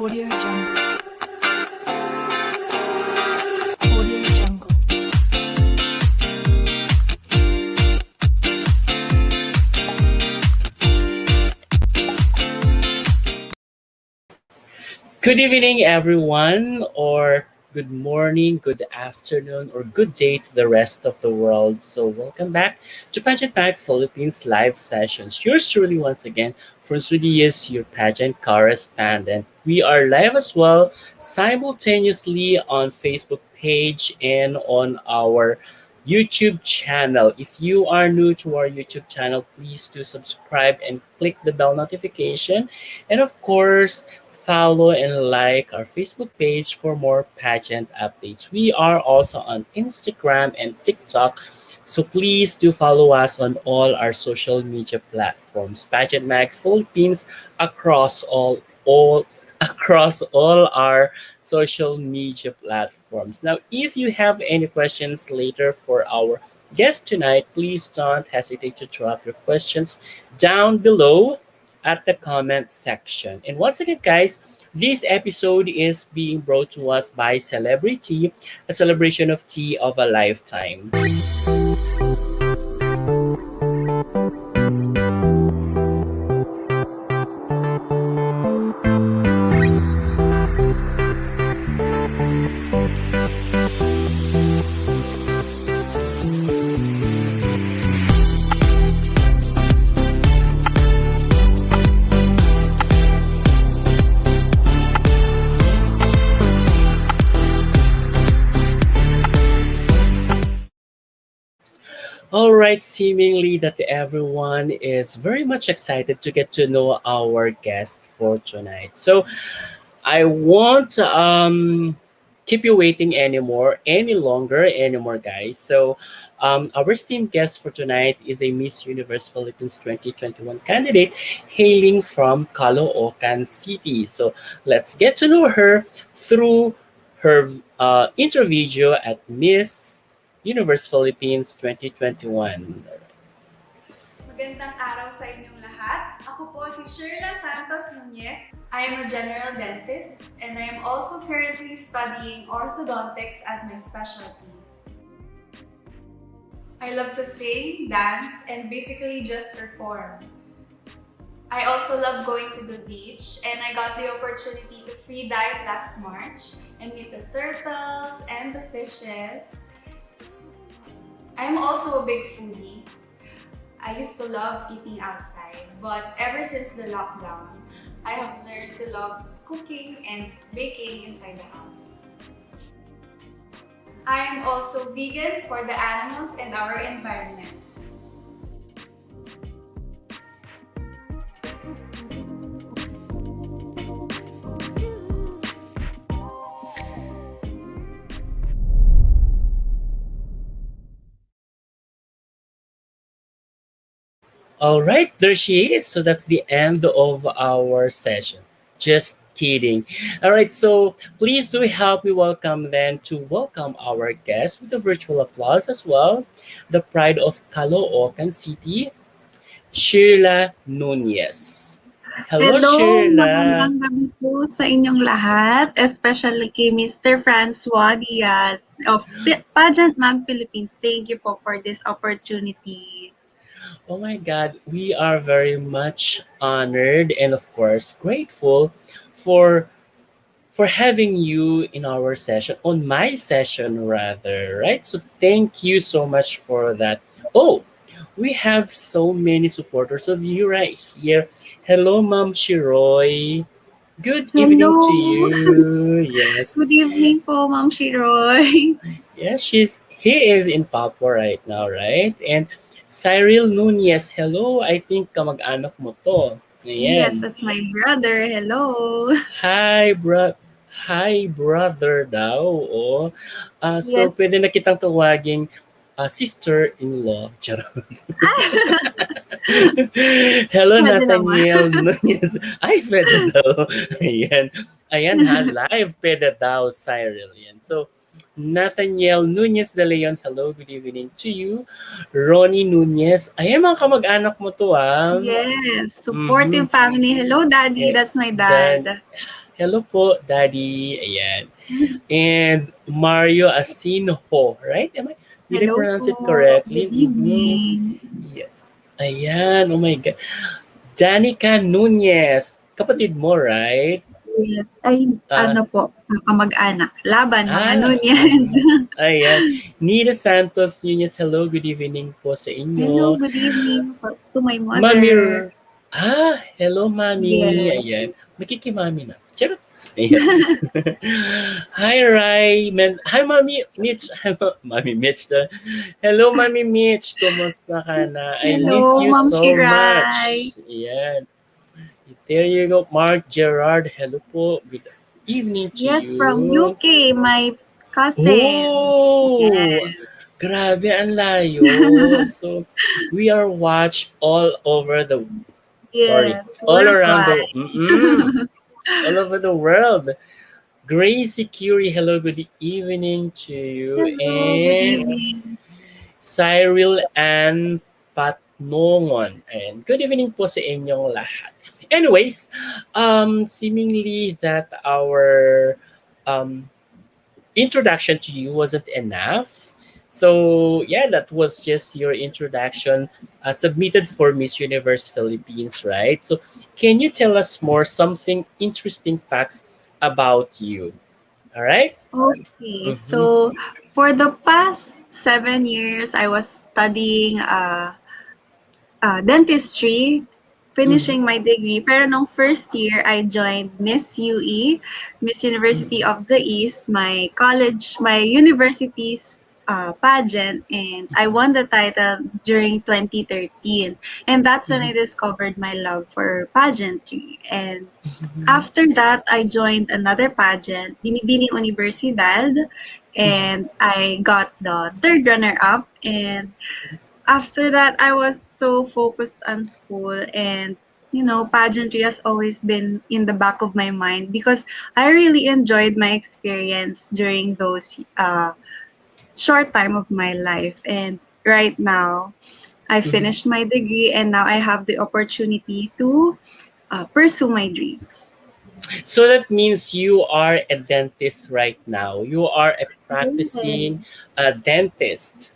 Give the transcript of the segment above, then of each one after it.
Audio Jungle. Audio Jungle. Good evening, everyone, or good morning, good afternoon, or good day to the rest of the world. So, welcome back to Pageant Philippines live sessions. Yours truly, once again, Fransudius, your pageant correspondent. We are live as well, simultaneously on Facebook page and on our YouTube channel. If you are new to our YouTube channel, please do subscribe and click the bell notification. And of course, follow and like our Facebook page for more pageant updates. We are also on Instagram and TikTok. So please do follow us on all our social media platforms. Pageant Mag Philippines across all across all our social media platforms. Now, if you have any questions later for our guest tonight, please don't hesitate to drop your questions down below at the comment section. And once again, guys, this episode is being brought to us by Celebrity, a celebration of tea of a lifetime. All right, seemingly that everyone is very much excited to get to know our guest for tonight. So I won't keep you waiting any longer, anymore, guys. So our esteemed guest for tonight is a Miss Universe Philippines 2021 candidate hailing from Caloocan City. So let's get to know her through her interview at Miss Universe Philippines 2021. Magandang araw sa inyong lahat. Ako po si Shyrla Nuñez. I am a general dentist and I am also currently studying orthodontics as my specialty. I love to sing, dance, and basically just perform. I also love going to the beach and I got the opportunity to free dive last March and meet the turtles and the fishes. I'm also a big foodie. I used to love eating outside, but ever since the lockdown, I have learned to love cooking and baking inside the house. I am also vegan for the animals and our environment. All right, there she is. So that's the end of our session. Just kidding. All right, so please do help me welcome our guest with a virtual applause as well. The pride of Caloocan City, Shyrla Nuñez. Hello, Shyrla. Magandang gabi po sa inyong lahat, especially kay Mr. Francois Diaz of Pageant Mag Philippines. Thank you po for this opportunity. Oh my God, we are very much honored and of course grateful for having you in our session, on my session rather, right? So thank you so much for that. Oh, we have so many supporters of you right here. Hello, Ma'am Shiroy. Good evening to Hello. you. Yes. Good evening po, Ma'am Shiroy. Yes, he is in Papua right now, right? And Cyril Nuñez, hello. I think kamag-anak mo to. Yes, Ayan. that's my brother. Hello. Hi, brother daw. Oh. So, Yes. pwede na kitang tawaging sister-in-law. Charot. Hello, Pwede Nathaniel Nuñez. Ay, pwede daw. Ayan. Ayan ha, live pwede daw, Cyril. Yan. So, Nathaniel Nuñez de Leon, hello, good evening to you. Ronnie Nuñez, ayan mga kamag-anak mo to ah. Yes, supportive family. Hello, Daddy. Eh, That's my dad. Hello po, Daddy. Ayan. And Mario Asinho, right? Did I Hello pronounce it po. correctly? Good Mm-hmm. evening. Yeah. Ayan, oh my God. Janica Nuñez, kapatid mo, right? Yes. Ay, Ah, ano po, kamag-anak. Laban, mga Nuñez. mhm. Ayan. Nina Santos Nuñez, hello, good evening po sa Hello, inyo. good evening to my Mami, mother. hello, Mami. Ayan. Yes. Makikimami na. Charot. Ayan. Hi, Rai. Hi, Mami Mitch. Hi, Mami Mitch. Hello, Mami Mitch. Kumusta ka na? I miss Hello, you Ma'am so Shirai. much. Ayan. There you go. Mark Gerard. Hello po. Good evening to Yes, from you. UK, my cousin. Oh! Yes. Grabe, ang layo. So, we are watched Yes, all around the, worldwide. all over the world. Gracie Curie, hello, good evening to you. Hello, good And evening. Cyril and Patnongon. And good evening po sa inyong lahat. Anyways, seemingly that our um, introduction to you wasn't enough. So, yeah, that was just your introduction submitted for Miss Universe Philippines, right? So, can you tell us more something interesting facts about you? All right? Okay, Mm-hmm. so for the past 7 years, I was studying dentistry, Mm-hmm. finishing my degree. Pero nung first year, I joined Miss UE, Miss University Mm-hmm. of the East, my college, my university's pageant, and I won the title during 2013. And that's when I discovered my love for pageantry. And Mm-hmm. after that, I joined another pageant, Binibining Universidad, and I got the third runner-up. And after that, I was so focused on school, and pageantry has always been in the back of my mind because I really enjoyed my experience during those short time of my life. And right now, I Mm-hmm. finished my degree, and now I have the opportunity to pursue my dreams. So that means you are a dentist right now. You are a Yes. practicing dentist.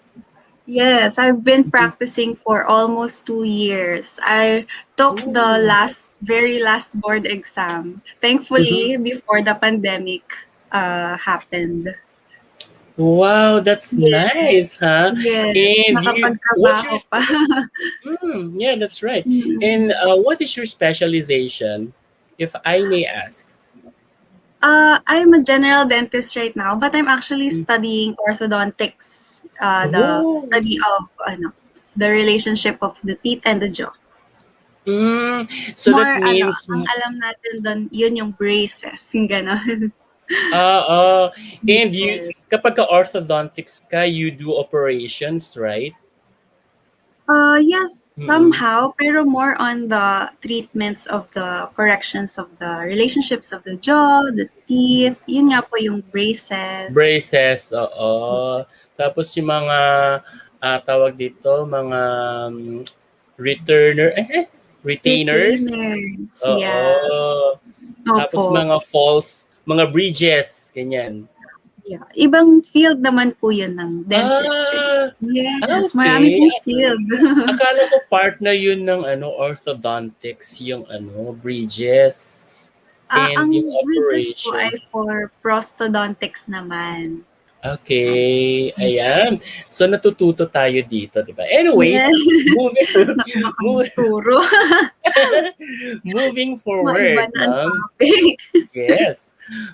Yes, I've been practicing for almost 2 years. I took the Ooh. very last board exam. Mhm. Thankfully, before the pandemic happened. Wow, that's Yes, nice, huh? yes, And what's your nakapagtrabaho pa. yeah, that's right. And Mm. what is your specialization, if I may ask? I'm a general dentist right now, but I'm actually studying orthodontics, the Oh, study of the relationship of the teeth and the jaw. so that More means ang alam natin dun, yun yung braces, yung gano'n. uh, uh, and you Yes. kapag ka orthodontics ka, you do operations, right? Yes, Mm-mm. somehow, pero more on the treatments of the corrections of the relationships of the jaw, the teeth, yun nga po yung braces, Braces, oo. Tapos yung mga, tawag dito, mga returner, retainers. retainers, Oo. yeah. Tapos Opo, mga bridges, ganyan. yeah. Ibang field naman po yun ng dentistry. Ah, Yes, marami okay. pong field. Akala ko part na yun ng orthodontics, yung bridges and Ang yung bridges po operation. ay for prosthodontics naman. Okay, ayan. So natututo tayo dito, 'di ba? Anyways, Yes, moving baka move, magturo. moving Maiba forward, na ang no? topic. Yes.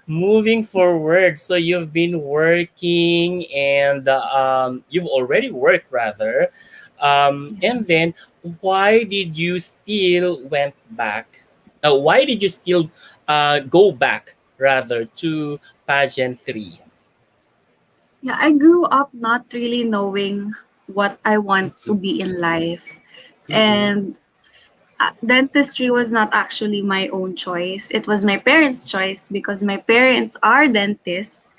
Moving forward, so you've been working and you've already worked rather. And then why did you still went back? Why did you still go back rather to pageant 3? Yeah, I grew up not really knowing what I want to be in life. Mm-mm. And dentistry was not actually my own choice. It was my parents' choice because my parents are dentists.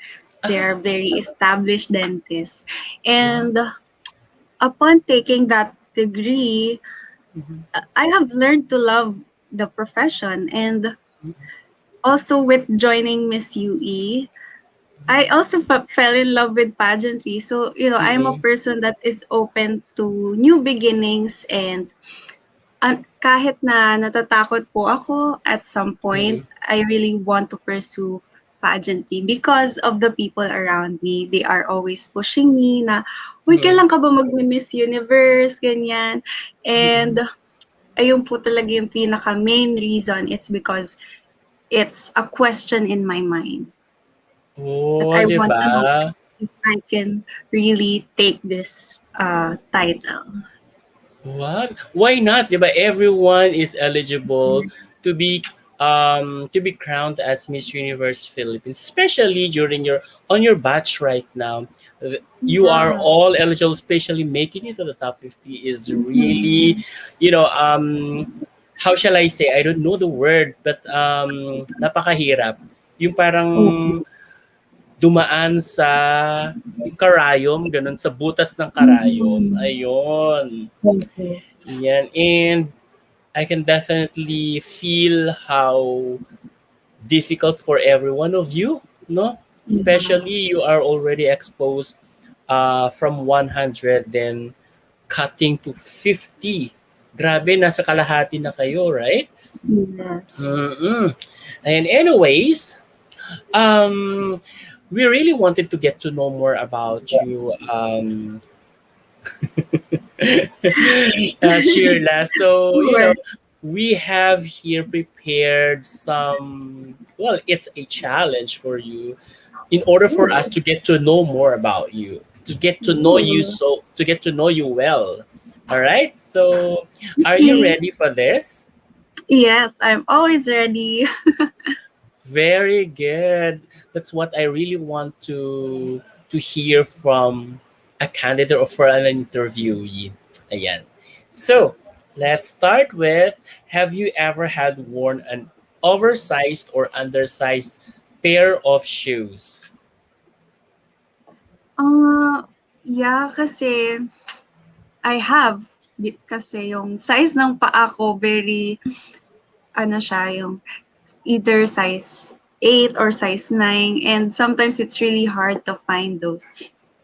They are Ah, very established dentists. wow. And upon taking that degree, Mhm. I have learned to love the profession. And also with joining Miss UE, I also fell in love with pageantry. So, I'm a Mm-mm. person that is open to new beginnings, and kahit na natatakot po ako at some point, Mm-mm. I really want to pursue pageantry because of the people around me. They are always pushing me na, "Uy, Mm-mm. kailan ka ba mag-Miss Universe?" Ganyan. And Mm-mm. ayun po talaga yung pinaka main reason. It's because it's a question in my mind that Oh, I di want ba? to know if I can really take this title. What? Why not? Diba everyone is eligible to be crowned as Miss Universe Philippines, especially during your on your batch right now. You are Yeah. all eligible, especially making it to the top 50 is really, Mhm. you know, how shall I say? I don't know the word, but napakahirap. Yung parang Oo. dumaan sa yung karayom, ganun, sa butas ng karayom. Mhm. Ayun. Opo. Yan. And I can definitely feel how difficult for every one of you, no? Yeah. Especially you are already exposed from 100 then cutting to 50. Grabe, nasa kalahati na kayo, right? Yes. Mm-mm. And anyways, um, we really wanted to get to know more about you, Shirla. So, Sure. we have here prepared some, well, it's a challenge for you in order for us Ooh. to get to know more about you, to get to know you Ooh. so, to get to know you well. All right. So, are you Okay. ready for this? Yes, I'm always ready. Very good. That's what I really want to hear from a candidate or for an interviewee. Ayan. So, let's start with, have you ever had worn an oversized or undersized pair of shoes? Yeah, kasi I have. Kasi yung size ng paa ko very, ano siya, yung either size 8 or size 9, and sometimes it's really hard to find those.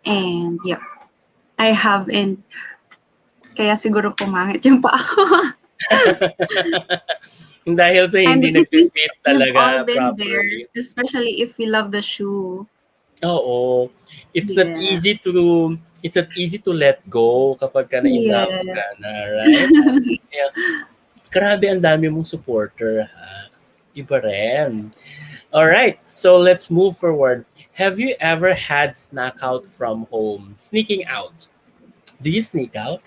And yeah, I have, and kaya siguro pumangit yung paa ko. Dahil sa And hindi I think nagfi-fit we've all talaga been there, properly. especially if we love the shoe. Oo. It's not Yeah. easy to let go kapag ka na in love Yeah. ka na, right? Kaya, grabe ang dami mong supporter, ha? Iba rin. Alright, so let's move forward. Have you ever had snack out from home? Sneaking out. Do you sneak out?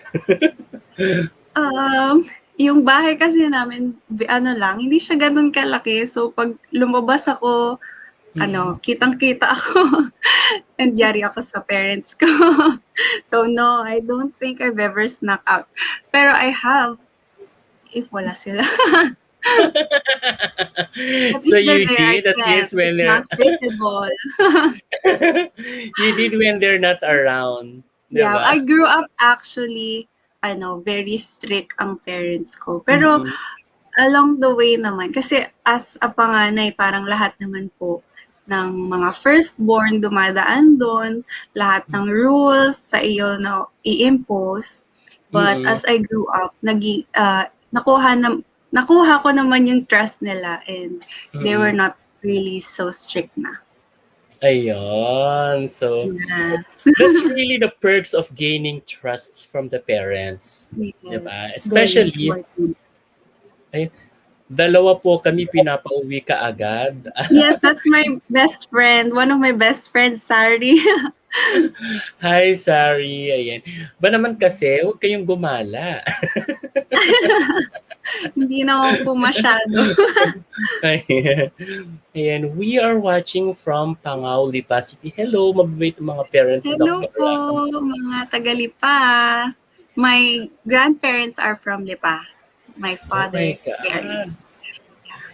Yung bahay kasi namin, ano lang, hindi siya gano'n kalaki. So, pag lumabas ako, Mm-mm. kitang-kita ako and yari ako sa parents ko. So, no, I don't think I've ever snuck out. Pero I have, if wala sila. But So if they're you there, I did, at can. least when It's they're not visible. you did when they're not around, 'di Yeah, ba? I grew up actually, very strict ang parents ko. Pero Mm-mm. along the way naman, kasi as a panganay, parang lahat naman po ng mga firstborn dumadaan do'n, lahat ng rules sa iyo na i-impose. But Mm-mm. as I grew up, nakuha ko naman yung trust nila, and they were Mm-mm. not really so strict na. Ayun. So Yes. that's really the perks of gaining trust from the parents, 'di ba? Yes, very Especially, important. ay, dalawa po kami pinapauwi kaagad. Yes, that's my best friend, one of my best friends, Sari. Hi, sorry. Ayan. Ba naman kasi, huwag kayong gumala. Hindi naman po masyado. Ayan. Ayan. We are watching from Pangaw, Lipa City. Hello, mababait ang mga parents sa Hello Dr. po, mga taga-Lipa. My grandparents are from Lipa, my Oh my father's God. parents.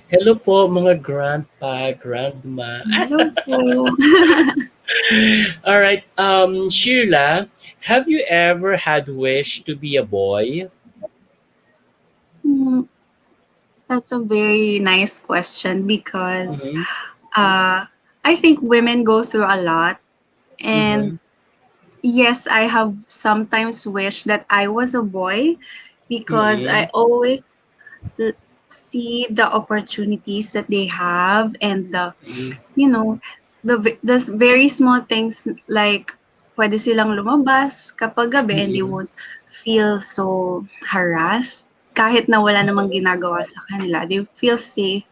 Hello po, mga grandpa, grandma. Hello po. All right. Shirla, have you ever had wish to be a boy? Hmm, That's a very nice question because Mm-hmm. I think women go through a lot. Mm-hmm. And yes, I have sometimes wished that I was a boy because Mm-hmm. I always l- see the opportunities that they have and you know, the very small things like pwede silang lumabas kapag gabi and they Mm-hmm. won't feel so harassed kahit na wala namang ginagawa sa kanila. They feel safe.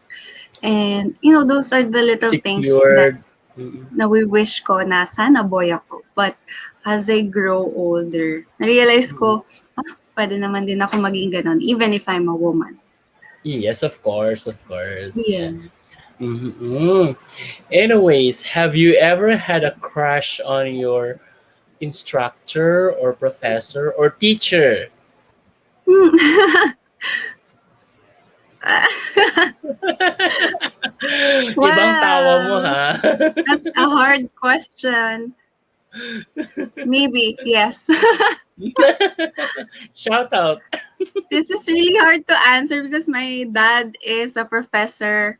And, those are the little things that Secured. Mm-hmm. na we wish ko na sana boy ako. But as I grow older, na-realize ko, pwede naman din ako maging ganon, even if I'm a woman. Yes, of course, of course. Yeah. Yes. Mm-hmm. Anyways, have you ever had a crush on your instructor or professor or teacher? Hmm. Ibang tawa mo Well, ha. that's a hard question. Maybe, yes. Shout out. This is really hard to answer because my dad is a professor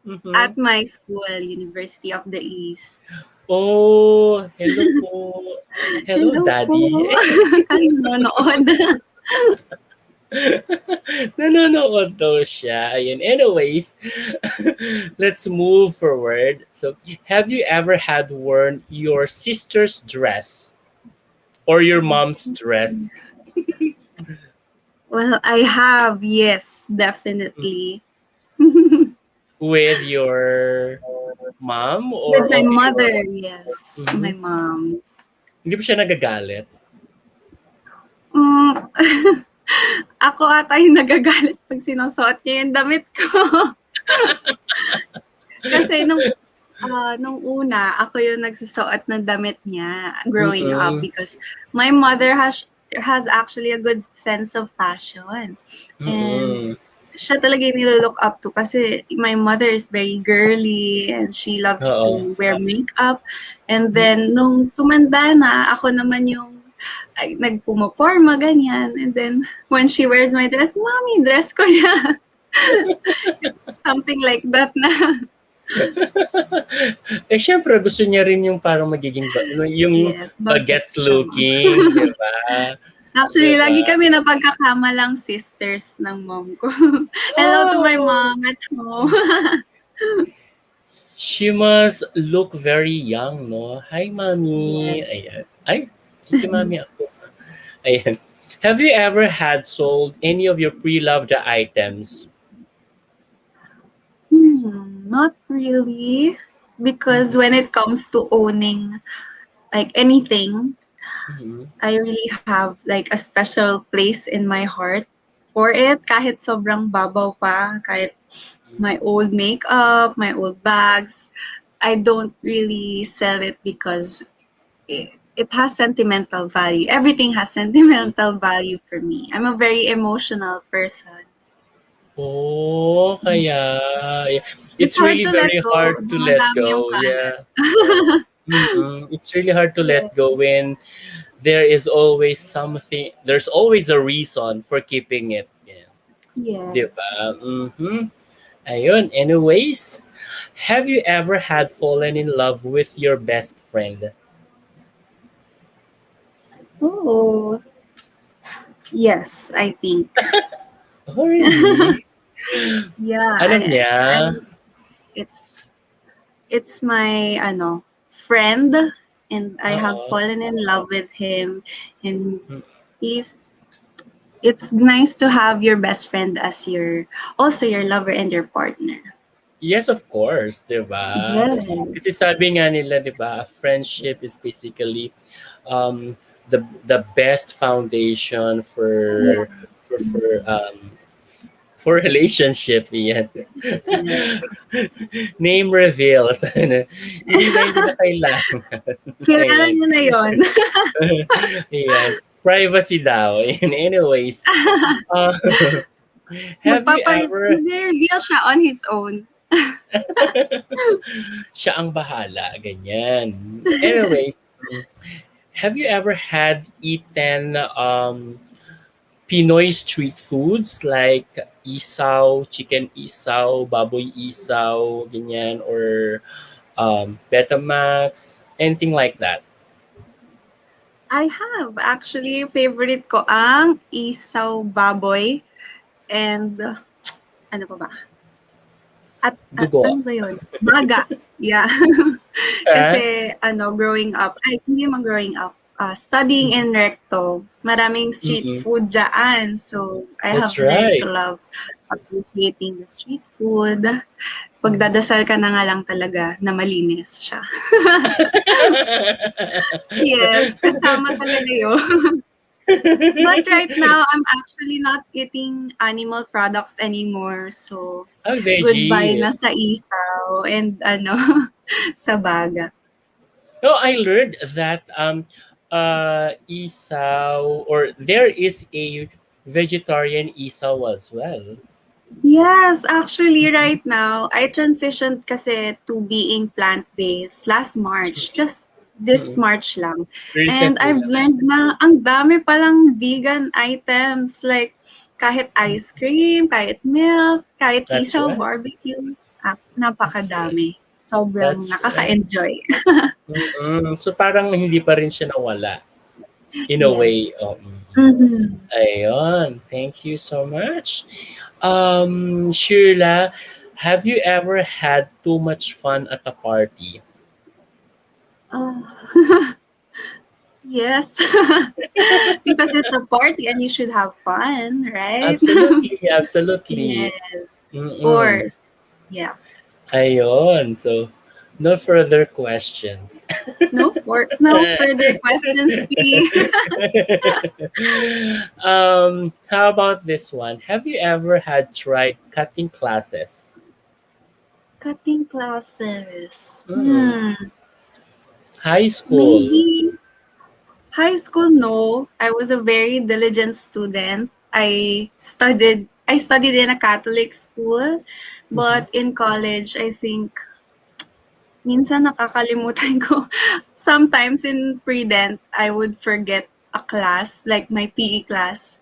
Mm-hmm. at my school, University of the East. Oh, hello po. Hello, Hello po. Daddy. Kami nanonood. Nanonood daw siya. Ayun. Anyways, let's move forward. So, have you ever had worn your sister's dress or your mom's dress Well, I have, yes, definitely. with your mom With or my of mother, your... yes, my Mhm. mom. Hindi ba siya nagagalit? Mm, ako ata yung nagagalit pag sinusuot niya yung damit ko. Kasi nung una, ako yung nagsusuot ng damit niya growing up Mm-mm. because my mother has actually a good sense of fashion. And Mm-mm. siya talaga yung nilo-look up to kasi my mother is very girly and she loves Oo. to wear makeup. And then, nung tumanda na, ako naman yung nagpumaporma, ganyan. And then, when she wears my dress, Mommy, dress ko yan. It's something like that na. Eh, syempre gusto niya rin yung parang magiging yung Yes, bagets bagets siya. looking, 'di ba? 'Di Actually, ba? lagi kami napagkakamalang sisters ng mom ko. Hello to my Oh, mom at home. she must look very young, no? Hi, mommy. Yes. Ayan. Ay, kikimami ako. Ayan. Have you ever had sold any of your pre-loved items? Not really. Because Mhm. when it comes to owning like anything, Mhm. I really have like a special place in my heart for it. Kahit sobrang babaw pa, kahit my old makeup, my old bags, I don't really sell it because it has sentimental value. Everything has sentimental value for me. I'm a very emotional person. Oh, kaya yeah. It's It's hard really to let very go. hard to let Dumadami yung go. kalat. Yeah. It's really hard to Yeah. let go when there is always something, there's always a reason for keeping it. Yeah. Di ba? Yes. Ayun. Anyways, have you ever had fallen in love with your best friend? Oh, yes, I think. Oh, really? Yeah, Alam niya? it's it's my friend and I have Oo. fallen in love with him and he's it's nice to have your best friend as your lover and your partner. Yes, of course, 'di ba? Kasi Yes. sabi nga nila, 'di ba, friendship is basically um the best foundation Yeah. for relationship yan. Yes. Name reveals. Hindi na kailangan. Kilala Ayan. niyo na yon. Ayan. Privacy daw. Ayan. Anyways, uh, have you ever Mag-reveal siya on his own. siya ang bahala, ganyan. Anyways, have you ever had eaten Pinoy street foods like isaw, chicken isaw, baboy isaw, ganyan, or Betamax, anything like that. I have. Actually, favorite ko ang isaw baboy and ano pa ba? At Dugo. ano ba yun? Baga. Yeah. Ah, Kasi growing up, ay hindi man growing up, studying in Recto, maraming street mm-mm. food dyan. So, I That's have learned right. to love appreciating the street food. Pagdadasal ka na nga lang talaga na malinis siya. Yes, kasama talaga yun. But right now, I'm actually not eating animal products anymore. So, I'm goodbye veggie. na sa isaw and sa baga. No, I learned that isaw, or there is a vegetarian isaw as well. Yes, actually right now, I transitioned kasi to being plant-based last March, just this Mm-mm. March lang. And Recently I've lang. learned na ang dami palang vegan items, like kahit ice cream, kahit milk, kahit That's isaw, right. barbecue, That's right. napakadami. Sobrang That's right. nakaka-enjoy. Mm-mm. So parang hindi pa rin siya nawala in a Yes. way. Oh, Mhm. ayun. Thank you so much. Shirla, have you ever had too much fun at a party? Ah, yes. Because it's a party and you should have fun, right? Absolutely, absolutely. Yes, of Mm-mm. course. Yeah. Ayun. So, no further questions. No further questions, please. How about this one? Have you ever had tried cutting classes? Cutting classes. Mm. High school. Maybe high school, no. I was a very diligent student. I studied in a Catholic school, Mm-hmm. but in college, I think minsan nakakalimutan ko. Sometimes in pre-dent, I would forget a class, like my PE class.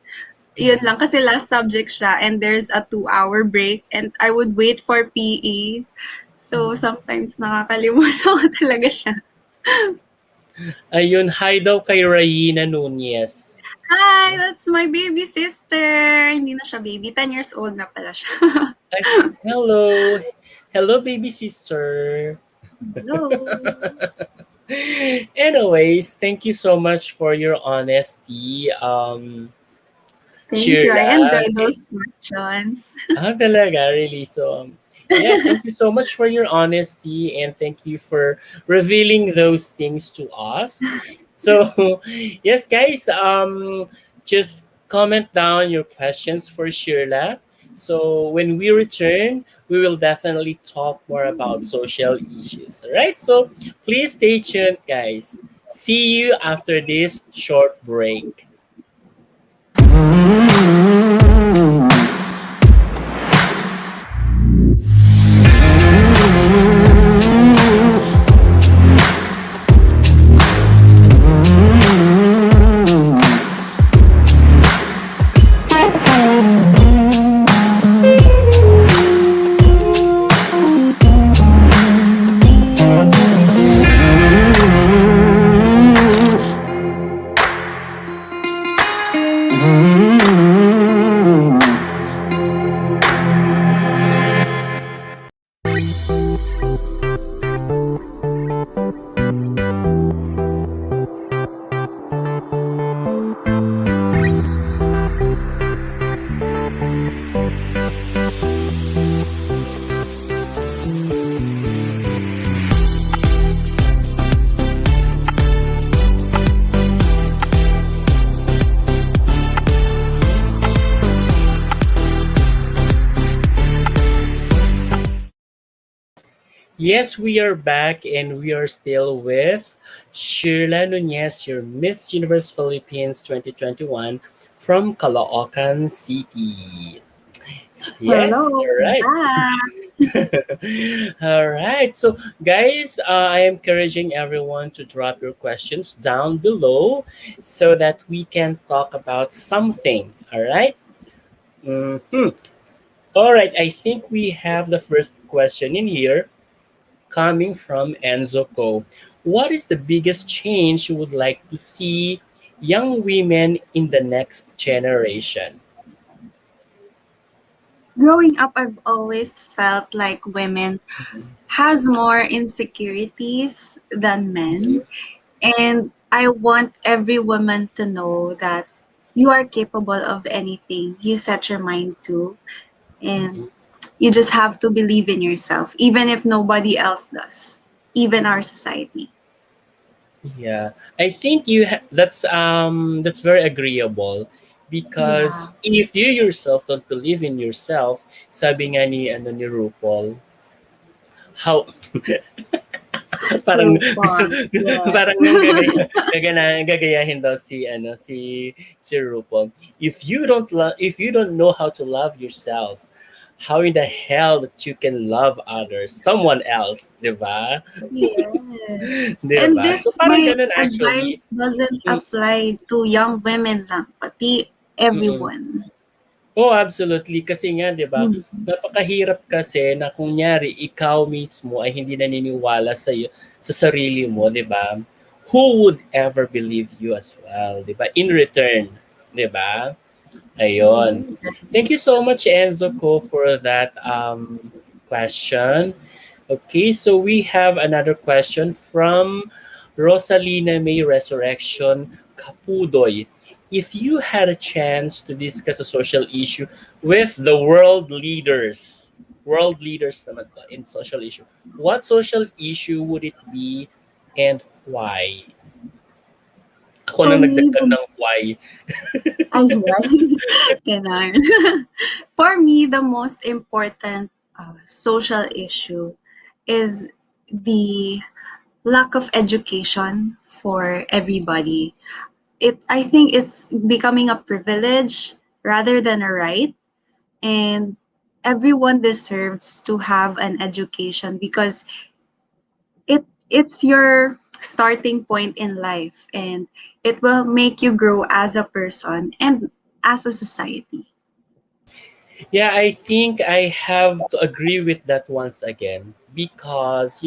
Yun Mm-hmm. lang, kasi last subject siya and there's a 2-hour break and I would wait for PE. So, sometimes nakakalimutan ko talaga siya. Ayun, hi daw kay Rayina Nuñez. Hi, that's my baby sister. Hindi na siya baby, 10 years old na pala siya. Ay, hello. Hello, baby sister. Hello. Anyways, thank you so much for your honesty, Thank you. I Shirla. enjoyed those questions. Talaga, really. So, yeah, thank you so much for your honesty, and thank you for revealing those things to us. So, yes, guys, just comment down your questions for Shirla. So, when we return, we will definitely talk more about social issues. All right, so please stay tuned, guys. See you after this short break. Yes, we are back and we are still with Shyrla Nuñez, your Miss Universe Philippines 2021 from Caloocan City. Yes, Hello, all I'm right. back. All right. So, guys, I am encouraging everyone to drop your questions down below so that we can talk about something. All right. Mhm. All right, I think we have the first question in here coming from Enzo Co. What is the biggest change you would like to see young women in the next generation? Growing up, I've always felt like women Mhm, has more insecurities than mhm, men. And I want every woman to know that you are capable of anything you set your mind to. mhm. And you just have to believe in yourself, even if nobody else does, even our society. Yeah, I think that's very agreeable because Yeah, if you yourself don't believe in yourself, sabi nga ni RuPaul, how parang gusto RuPaul. Yeah. parang gagayahin daw si RuPaul. If you don't know how to love yourself, how in the hell that you can love others, someone else, 'di ba? Yes. 'Di And ba? So this, parang my ganun actually. advice doesn't Mm, apply to young women lang, pati mm. everyone. Oh, absolutely. Kasi nga, di ba, Mm. napakahirap kasi na kunyari ikaw mismo ay hindi naniniwala sa sarili mo, di ba? Who would ever believe you as well, di ba? In return, di ba? Ayun. Yeah. Thank you so much, Enzo ko, for that question. Okay, so we have another question from Rosalina May Resurrection Kapudoy. If you had a chance to discuss a social issue with the world leaders naman to in social issue, what social issue would it be and why? Ako For nang me, nagdagdag the ng why. ay, right? Ganon. For me, the most important social issue is the lack of education for everybody. I think it's becoming a privilege rather than a right, and everyone deserves to have an education because it's your starting point in life, and it will make you grow as a person and as a society. Yeah, I think I have to agree with that once again because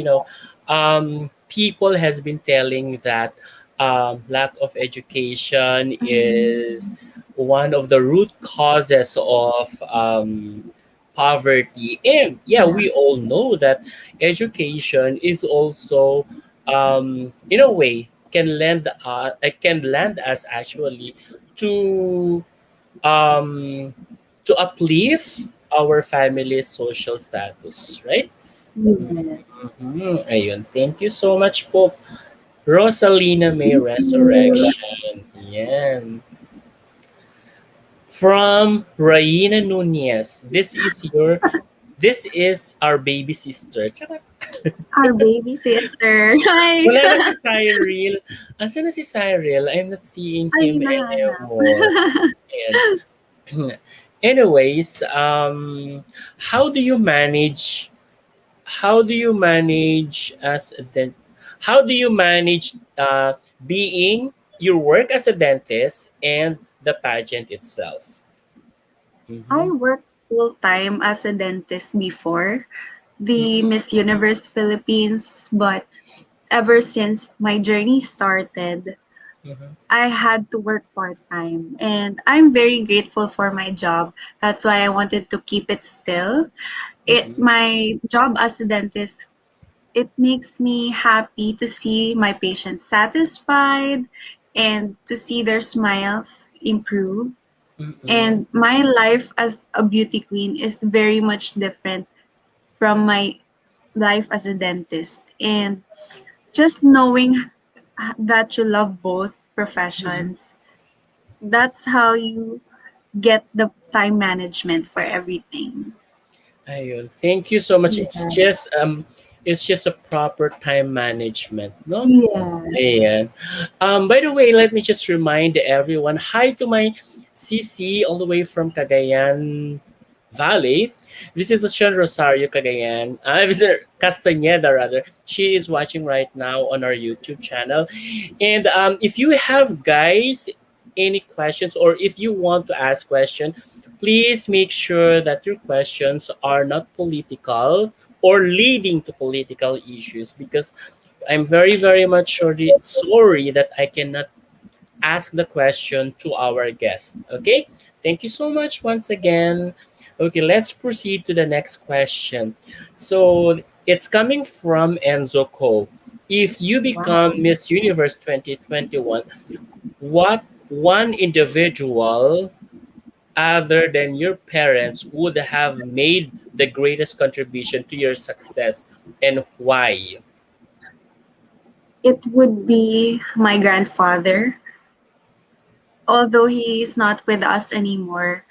people has been telling that lack of education is Mhm. one of the root causes of poverty, and yeah, Yeah. we all know that education is also in a way can lend us actually to um, to uplift our family's social status, right? Yes. Mhm. Ayun. Thank you so much po, Rosalina May Thank you. Resurrection. Yan. From Raina Nuñez. This is our baby sister. Charot. Our baby sister. Hi. Wala na si Cyril. Asa na si Cyril? I'm not seeing Ay, him hinahanap. anymore. And anyways, how do you manage how do you manage as a how do you manage being your work as a dentist and the pageant itself? Mm-hmm, I worked full time as a dentist before the mm-hmm, Miss Universe Philippines, but ever since my journey started, mm-hmm, I had to work part time, and I'm very grateful for my job. That's why I wanted to keep it still. It mm-hmm, My job as a dentist, it makes me happy to see my patients satisfied and to see their smiles improve. mm-hmm. And my life as a beauty queen is very much different from my life as a dentist. And just knowing that you love both Mm-hmm. professions, that's how you get the time management for everything. Ayun. Thank you so much. Yeah. It's just a proper time management, no? Yes. Ayan. By the way, let me just remind everyone, hi to my CC all the way from Cagayan Valley. Visitacion Rosario Cagayan. Visit Castañeda rather. She is watching right now on our YouTube channel. And if you have guys any questions or if you want to ask question, Please make sure that your questions are not political or leading to political issues, because I'm very, very much sorry that I cannot ask the question to our guest. Okay, thank you so much once again. Okay, let's proceed to the next question. So it's coming from Enzo Co. If you Wow. become Miss Universe 2021, what one individual other than your parents would have made the greatest contribution to your success, and why? It would be my grandfather. Although he is not with us anymore,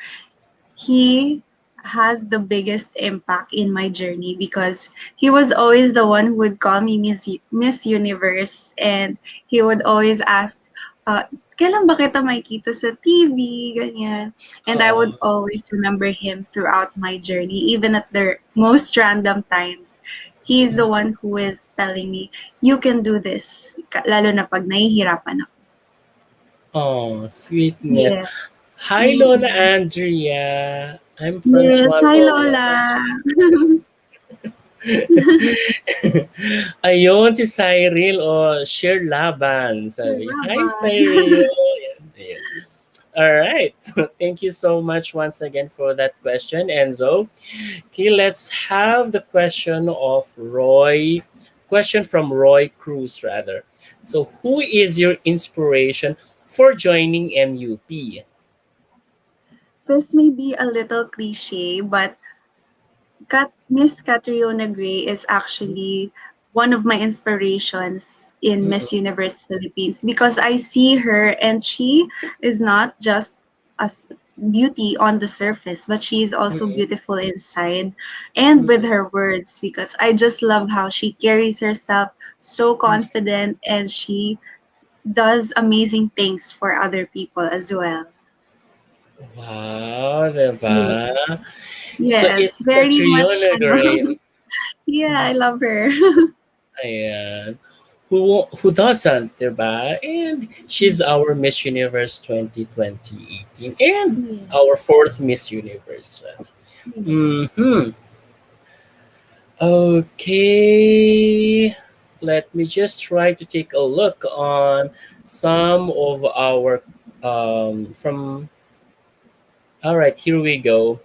he has the biggest impact in my journey because he was always the one who would call me Miss Universe, and he would always ask, kailan ba kita makikita sa TV, ganyan. And I would Oh, always remember him throughout my journey, even at the most random times. He's the one who is telling me, you can do this, lalo na pag nahihirapan ako. oh, sweetness. Yeah. Hi, Lola Mm-mm. Andrea. I'm Yes, Francois hi Lola. Lola. Ayun, si Cyril o Shyrla Laban. Sabi, hi, Laban. Cyril. Yan, yan. All right. Thank you so much once again for that question, Enzo. Okay, let's have the question of Roy. Question from Roy Cruz, rather. So, who is your inspiration for joining MUP? This may be a little cliche, but Miss Catriona Gray is actually one of my inspirations in Miss Mm-mm, Universe Philippines because I see her and she is not just beauty on the surface, but she is also mm-mm, beautiful inside and with mm-mm, her words because I just love how she carries herself so mm-mm. confident and she does amazing things for other people as well. Wow, diba? Yeah. So Yes, it's very much. Catriona Gray. Yeah, I love her. Ayan. Who doesn't, diba? And she's our Miss Universe 2018 and Yeah. our fourth Miss Universe. Mm-hmm. Okay. Let me just try to take a look on some of our from all right, here we go.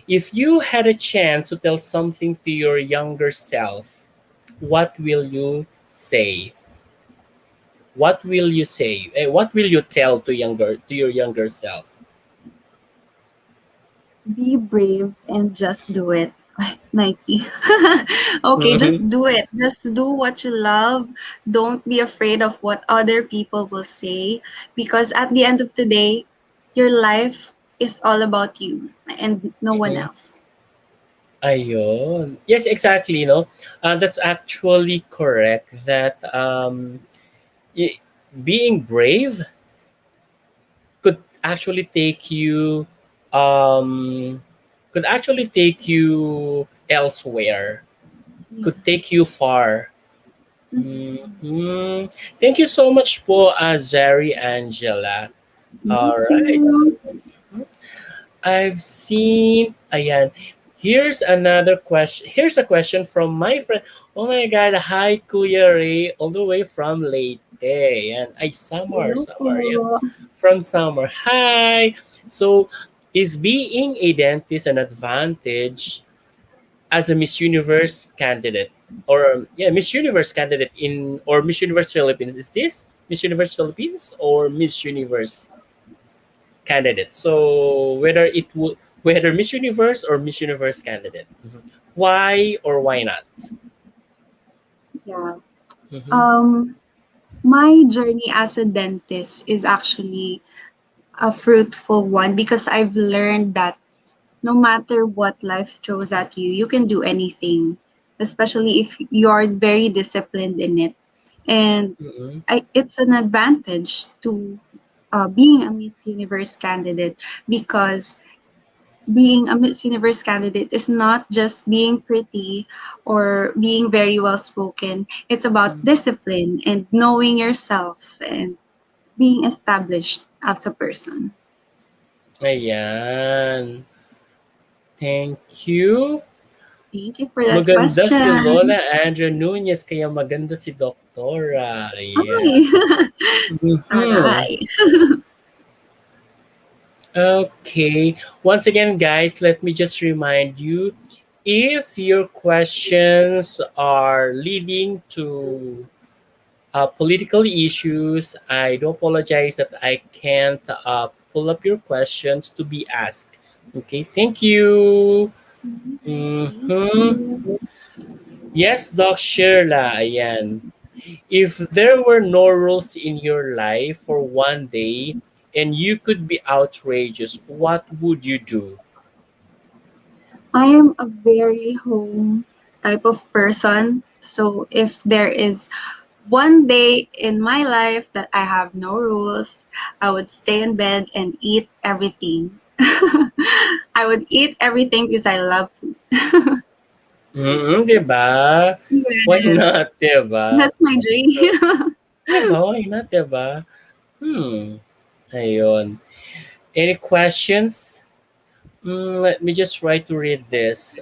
If you had a chance to tell something to your younger self, what will you say? What will you say? What will you tell to your younger self? Be brave and just do it. Ay, Nike. Okay, Mhm, just do it. Just do what you love. Don't be afraid of what other people will say because at the end of the day, your life is all about you and no one mhm. else. Ayun. Yes, exactly. No, that's actually correct. That y- being brave could actually take you um, elsewhere. Yeah. Could take you far. Mhm. Mhm. Thank you so much po, Zari Angela. All Thank right. you. I've seen. Ayan. Here's another question. Here's a question from my friend. Oh my God. Hi, Kuya Ray. All the way from Leyte. And ay, Hello Samar. Yeah. po. From Samar. Hi. So, is being a dentist an advantage as a Miss Universe candidate? Or, yeah, Miss Universe candidate in, or Miss Universe Philippines. Is this Miss Universe Philippines or Miss Universe candidate. So whether Miss Universe or Miss Universe candidate. Mhm. Why or why not? Yeah. Mm-hmm. Um, my journey as a dentist is actually a fruitful one because I've learned that no matter what life throws at you, you can do anything, especially if you are very disciplined in it. And Mm-hmm. it's an advantage to being a Miss Universe candidate because being a Miss Universe candidate is not just being pretty or being very well spoken. It's about discipline and knowing yourself and being established as a person. Ayan. Thank you. Thank you for that Maganda si question. Lola Andrea Nuñez, kaya maganda si Doktora. Ayan. Ay. Mhm. Aray. Okay. Once again, guys, let me just remind you, if your questions are leading to political issues, I do apologize that I can't pull up your questions to be asked. Okay, thank you. Thank Mhm. you. Yes, Doc Shyrla, ayan. If there were no rules in your life for one day and you could be outrageous, what would you do? I am a very home type of person. So if there is one day in my life that I have no rules, I would stay in bed and eat everything. I would eat everything because I love food. Di ba? Why Yes, not, di ba? that's my dream. Di ba? Why not, di ba? Hmm. Ayun. Any questions? Let me just try to read this.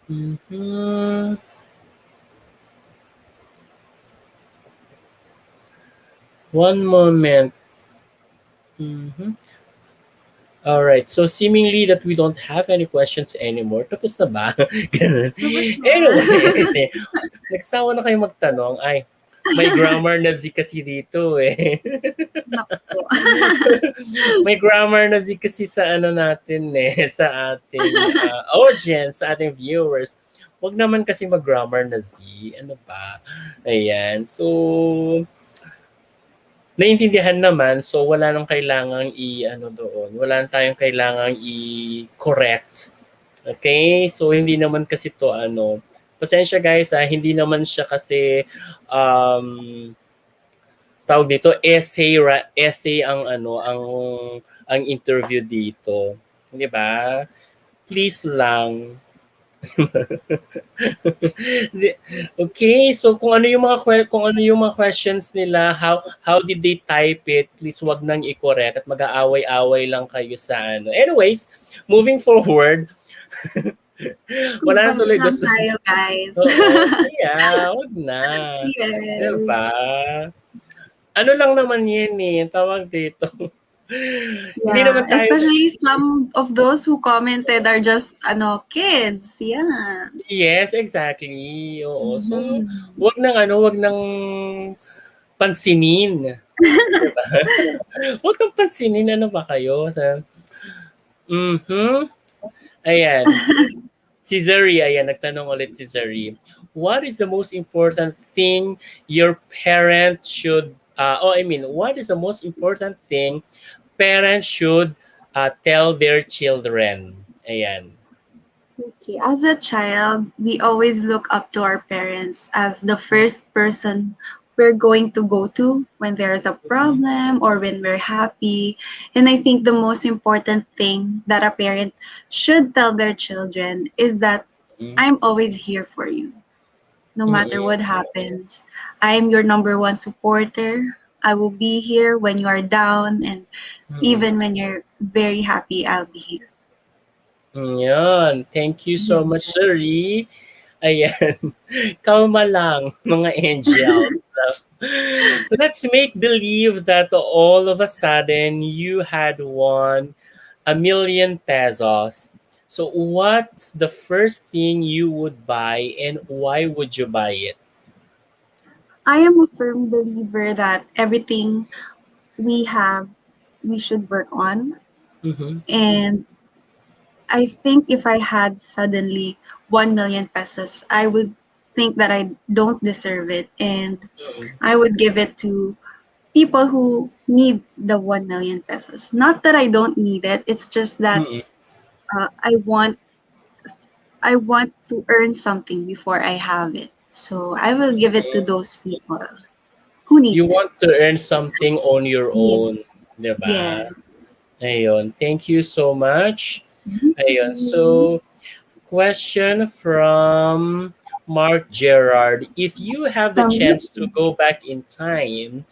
Mhm. One moment. Mhm. All right. So seemingly that we don't have any questions anymore. Tapos na ba? Ganun. Tapos na. Anyways, nagsawa na kayo magtanong. Ay, may grammar na Z kasi dito eh. Naku. May grammar na Z kasi sa ano natin eh, sa ating audience, sa ating viewers. Huwag naman kasi mag-grammar na Z. Ano ba? Ayan. So, naiintindihan naman. So, wala nang kailangang ano doon. Wala nang tayong kailangang i-correct. Okay? So, hindi naman kasi to ano. Pasensya guys hindi naman siya kasi um, tawag dito essay ang ano ang interview dito, 'di ba? Please lang. Okay, so kung ano yung mga questions nila, how did they type it, please wag nang i-correct at mag-aaway-away lang kayo sa ano. Anyways, moving forward, wala na Kumbaba tuloy lang gusto. tayo, guys. Oo, kaya wag na. 'Di Yes. ba? Ano lang naman yun tawag dito. Hindi Yeah, naman tayo, especially some of those who commented are just kids. Yeah. yes, exactly. Oo. So, Mhm. wag nang pansinin. Diba? Wag nang pansinin. Ano ba kayo? Mhm. Ayan. Si Zari, ayan, nagtanong ulit si Zari. What is the most important thing your parent should, what is the most important thing parents should tell their children? Ayan. Okay, as a child, we always look up to our parents as the first person we're going to go to when there's a Mhm. problem or when we're happy. And I think the most important thing that a parent should tell their children is that Mhm. I'm always here for you. No matter Mm. what happens, I'm your number one supporter. I will be here when you are down, and Mm. even when you're very happy, I'll be here. Yan. Thank you so much, Yes. Sherry. Ayan. Kalma lang, mga angels. Let's make believe that all of a sudden you had won 1,000,000 pesos. So what's the first thing you would buy and why would you buy it? I am a firm believer that everything we have, we should work on. Mm-hmm. And I think if I had suddenly 1 million pesos, I would think that I don't deserve it. And I would give it to people who need the 1 million pesos. Not that I don't need it, it's just that Mm-hmm. uh, I want I want to earn something before I have it. So I will give it to those people who You needs it. want to earn something on your Yes. own, 'di ba? Yes. Ayun. Thank you so much. Thank Ayun. you. So, question from Mark Gerard. If you have the From chance you. to go back in time,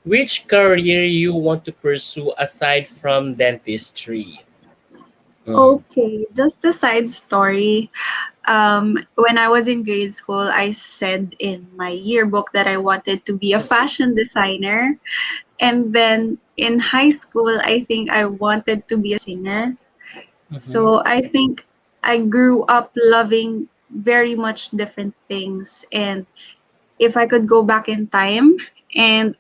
Which career you want to pursue aside from dentistry? Mm. Okay, just a side story. When I was in grade school, I said in my yearbook that I wanted to be a fashion designer. And then in high school, I think I wanted to be a singer. Mm-hmm. So I think I grew up loving very much different things. And if I could go back in time and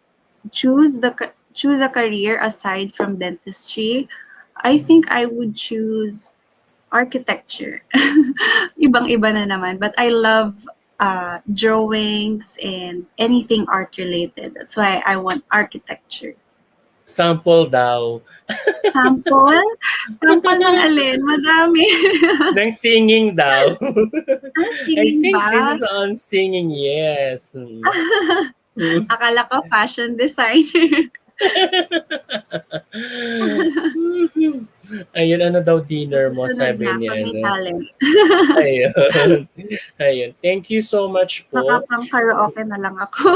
choose a career aside from dentistry, I think I would choose architecture. Ibang-iba na naman. But I love drawings and anything art related. That's why I want architecture. Sample daw. Sample? Sample ng alin? Madami. Ng singing daw. I Singing think this ba? is on singing, yes. Mm. Mm. Akala ko fashion designer. Ayun, ano daw Sa dinner mo, susunod sabi na, niya. pag may Ano? talent. Ayun. Ayun. Thank you so much Baka po. pang karaoke na lang ako.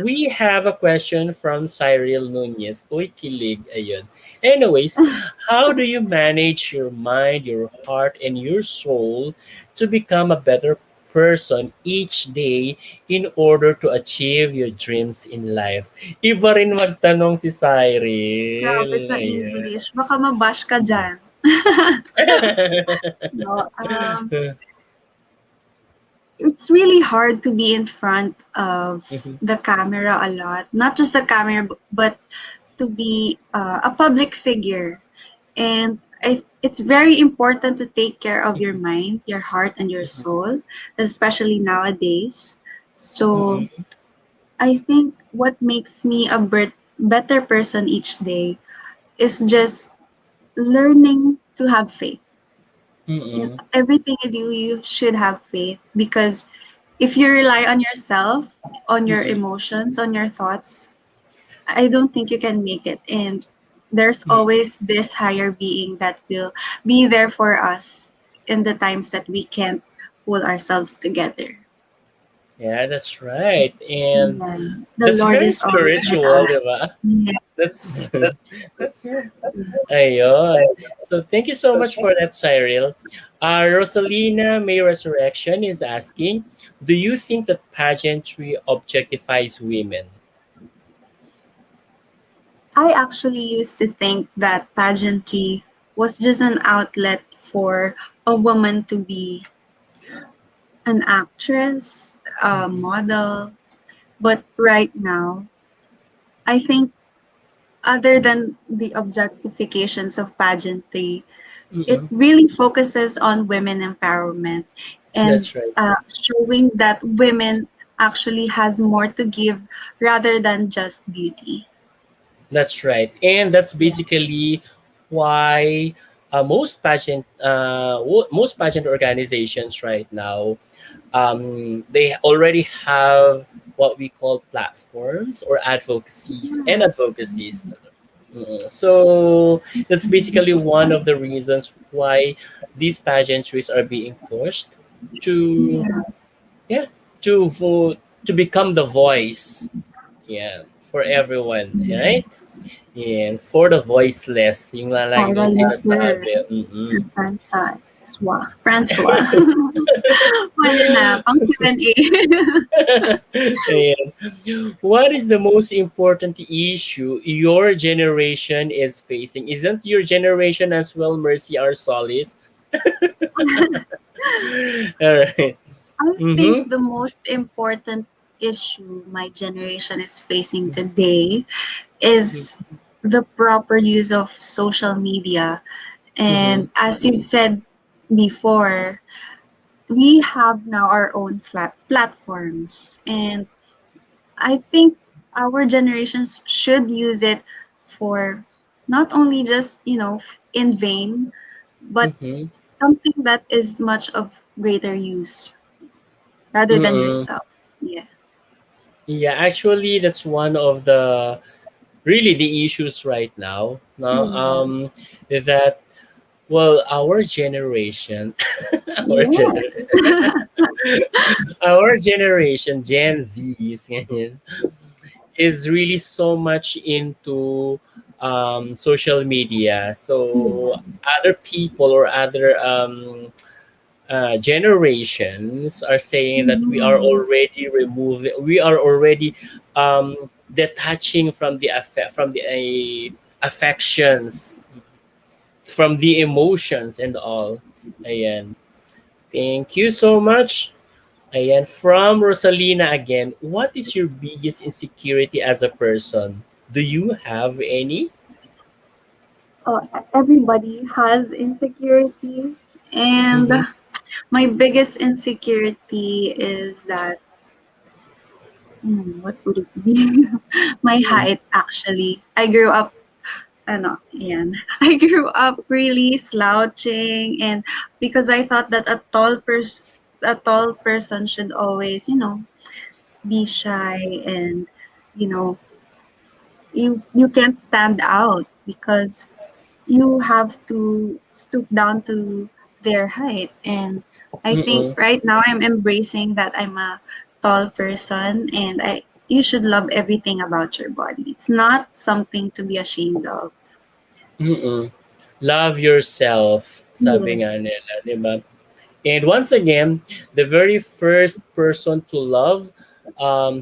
We have a question from Cyril Nuñez. Uy, kilig. Ayun. Anyways, how do you manage your mind, your heart, and your soul to become a better person each day in order to achieve your dreams in life? Iba rin magtanong si Grabe Cyril. sa Ayan. English. Baka mabash ka dyan. No, it's really hard to be in front of the camera a lot. Not just the camera, but to be a public figure. And it's very important to take care of your mind, your heart, and your soul, especially nowadays. So I think what makes me a better person each day is just learning to have faith. In Mm-mm. everything you do, you should have faith because if you rely on yourself, on your Mm-mm. emotions, on your thoughts, I don't think you can make it. And there's Mm-mm. always this higher being that will be there for us in the times that we can't pull ourselves together. Yeah, that's right. And Yeah. The that's Lord very is always with spiritual, us. di ba? Yes. That's that's ayun. So thank you so much for that, Cyril. Rosalina May Resurrection is asking, do you think that pageantry objectifies women? I actually used to think that pageantry was just an outlet for a woman to be an actress, a Mm-mm. model. But right now, I think other than the objectifications of pageantry, it Mm-mm. really focuses on women empowerment and That's right. showing that women actually has more to give rather than just beauty. That's right. And that's basically why most pageant organizations right now, they already have what we call platforms or advocacies and advocacies. So that's basically one of the reasons why these pageantries are being pushed to, yeah, to vote, to become the voice, yeah, for everyone, right? And for the voiceless, yung nga lagi Para niyong letter, sinasabi. Sir Mm-mm. Francois. Francois. Pwede na, pang Q&A. And what is the most important issue your generation is facing? Isn't your generation as well, Mercy or Solis? All right. I think Mm-hmm. the most important issue my generation is facing today is the proper use of social media. Mm-hmm. And as you've said before, we have now our own platforms. And I think our generations should use it for not only just, in vain, but Mm-hmm. something that is much of greater use rather than Mm-mm. yourself. Yeah. Yeah, actually, that's one of the really the issues right now. No, Yeah. that well, our generation, our Yeah. gener- our generation, Gen Zs, ganyan, is really so much into social media. So other people or other generations are saying that we are Mhm. already removing, we are already detaching from the affections, from the emotions and all. Ayan. Thank you so much. Ayan. From Rosalina again, what is your biggest insecurity as a person? Do you have any? Everybody has insecurities, and Mm-hmm. my biggest insecurity is that, what would it be? My height, actually. I grew up, yan. I grew up really slouching, and because I thought that a tall person should always, be shy, and you know, you can't stand out because you have to stoop down to their height. And I think Mm-mm. right now I'm embracing that I'm a tall person, and I you should love everything about your body. It's not something to be ashamed of. Mm-mm. Love yourself, Yes. sabi nga nila, di ba? And once again, the very first person to love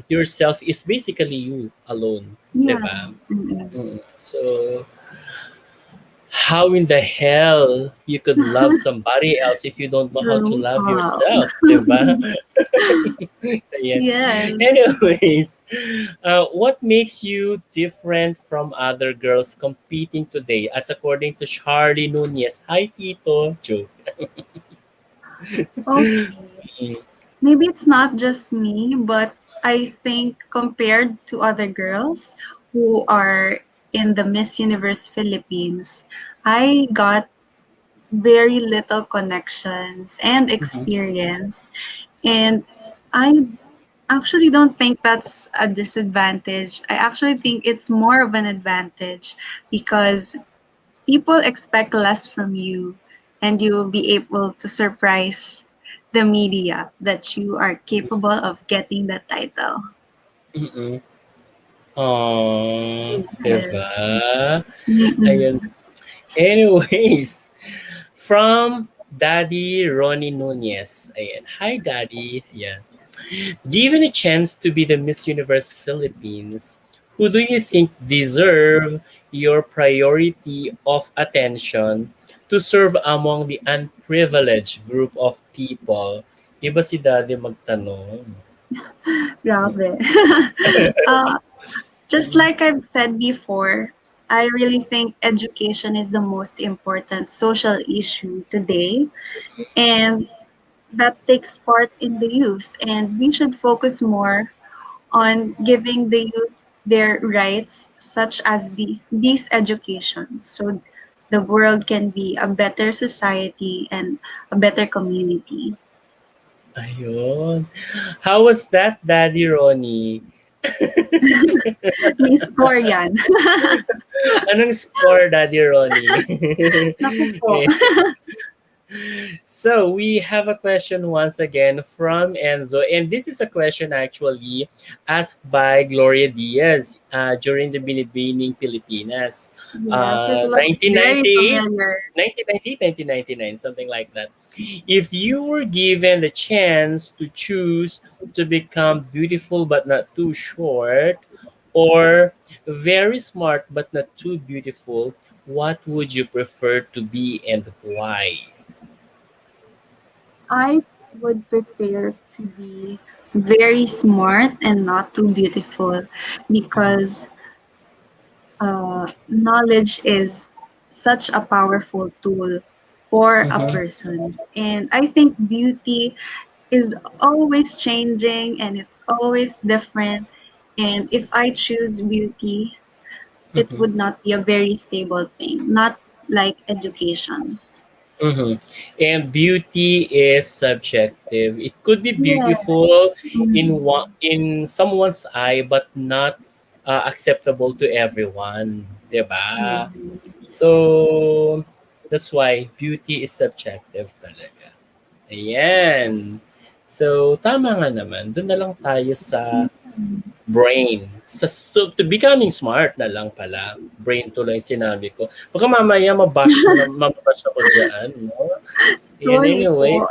yourself is basically you alone, di Yeah. ba? Mm-mm. So, how in the hell you could love somebody else if you don't know how to True love talk. yourself, di ba? Ayan. Yes. Anyways, what makes you different from other girls competing today, as according to Shyrla Nuñez? Hi, Tito. Joke. Okay. Mm. Maybe it's not just me, but I think compared to other girls who are in the Miss Universe Philippines, I got very little connections and Mhm. experience. And I actually don't think that's a disadvantage. I actually think it's more of an advantage because people expect less from you, and you will be able to surprise the media that you are capable of getting the title. Mm. Oh, 'di ba? Yes. Mm-mm. Ayun. Anyways, from Daddy Ronnie Nunez. Ayan. Hi, Daddy. Ayan. Given a chance to be the Miss Universe Philippines, who do you think deserve your priority of attention to serve among the unprivileged group of people? Iba si Daddy magtanong. Grabe. uh, just like I've said before, I really think education is the most important social issue today, and that takes part in the youth. And we should focus more on giving the youth their rights, such as these education, so the world can be a better society and a better community. Ayun. How was that, Daddy Ronnie? May score yan. Anong score, Daddy Ronnie? Naku po. So we have a question once again from Enzo, and this is a question actually asked by Gloria Diaz during the Binibining Pilipinas, Yes, it looks very 1998, familiar. 1990, 1999, something like that. If you were given the chance to choose to become beautiful but not too short, or very smart but not too beautiful, what would you prefer to be and why? I would prefer to be very smart and not too beautiful, because knowledge is such a powerful tool for a Mm-hmm. person. And I think beauty is always changing and it's always different. And if I choose beauty, it Mm-hmm. would not be a very stable thing, not like education. Mm-hmm. And beauty is subjective. It could be Yes. beautiful in Mm. in someone's eye, but not acceptable to everyone, 'di ba? Yes. So that's why beauty is subjective talaga. Ayan. So, tama nga naman. Doon na lang tayo sa brain. To becoming smart na lang pala. Brain tuloy sinabi ko. Baka mamaya mabash ako dyan. No? Yan, Sorry po. anyways.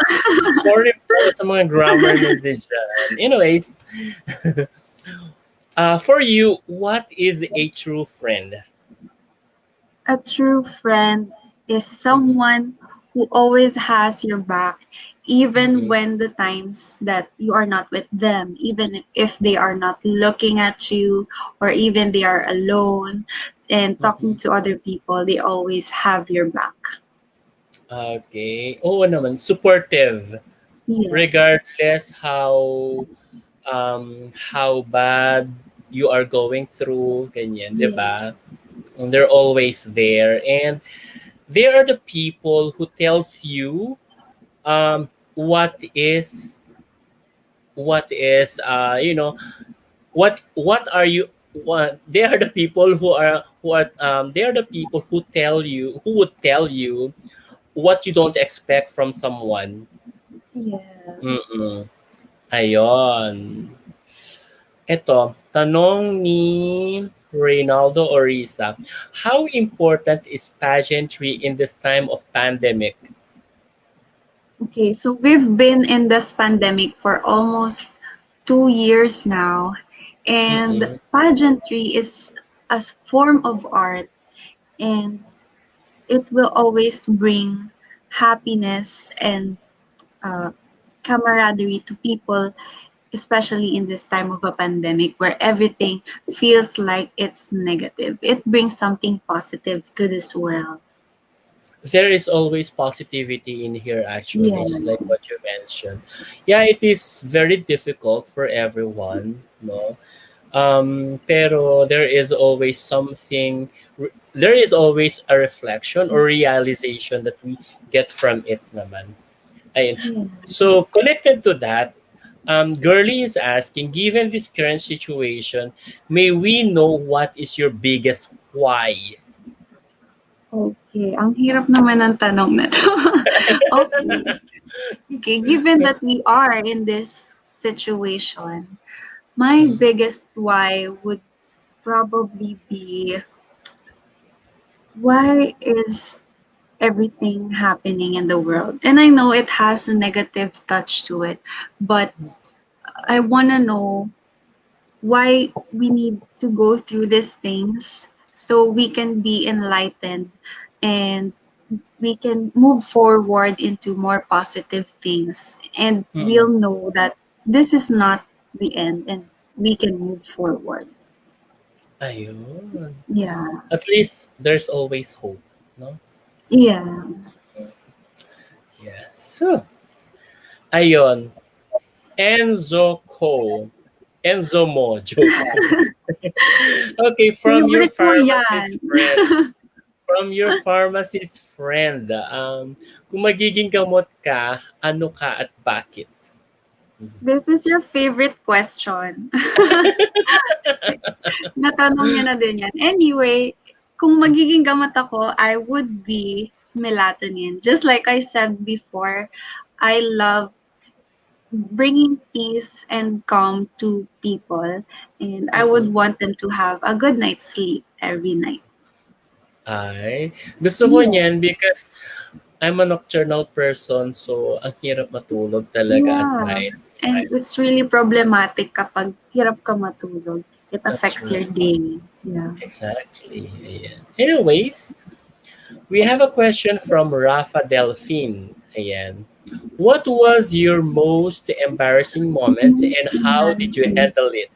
Sorry po sa mga grammar nazis dyan. Anyways, for you, what is a true friend? A true friend is Mhm, someone who always has your back, even mhm, when the times that you are not with them, even if they are not looking at you, or even they are alone and talking mhm. to other people, they always have your back. Okay. Oo naman, supportive. Yeah. Regardless how bad you are going through, ganyan, 'di Yeah. ba? They're always there, and they are the people who tells you um what is what are you what they are the people they are the people who would tell you what you don't expect from someone. Yes. Mm. Ayon. Eto, tanong ni Reynaldo Orisa. How important is pageantry in this time of pandemic? Okay, so we've been in this pandemic for almost 2 years now, and Mm-mm, pageantry is a form of art, and it will always bring happiness and uh, camaraderie to people, especially in this time of a pandemic where everything feels like it's negative. It brings something positive to this world. there is always positivity in here, Yeah. actually, just like what you mentioned. Yeah, it is very difficult for everyone, no? Pero there is always a reflection or realization that we get from it naman. Ayun. Yeah. So, connected to that, Girly is asking, given this current situation, may we know what is your biggest why? Okay, ang hirap naman ng tanong na to. Okay. Okay, given that we are in this situation, my Mm, biggest why would probably be, why is everything happening in the world? And I know it has a negative touch to it, but I want to know why we need to go through these things so we can be enlightened and we can move forward into more positive things, and mm-mm. we'll know that this is not the end and we can move forward. Ayun. Yeah. At least there's always hope, no? Yeah. Yes. So, ayun. Enzo Co. Enzo Mo. Joke. Okay, Favorite ko yan. from your pharmacist friend, kung magiging gamot ka, ano ka at bakit? This is your favorite question. Natanong niyo na din yan. Anyway, kung magiging gamot ako, I would be melatonin. Just like I said before, I love bringing peace and calm to people, and I would Mm-mm. want them to have a good night's sleep every night. Ay, gusto ko Yeah. niyan because I'm a nocturnal person, so ang hirap matulog talaga at Yeah. night. And it's really problematic kapag hirap ka matulog. It That's affects your right. day. Yeah. Exactly. Ayan. Anyways, we have a question from Rafa Delphine. Ayan. What was your most embarrassing moment and how did you handle it?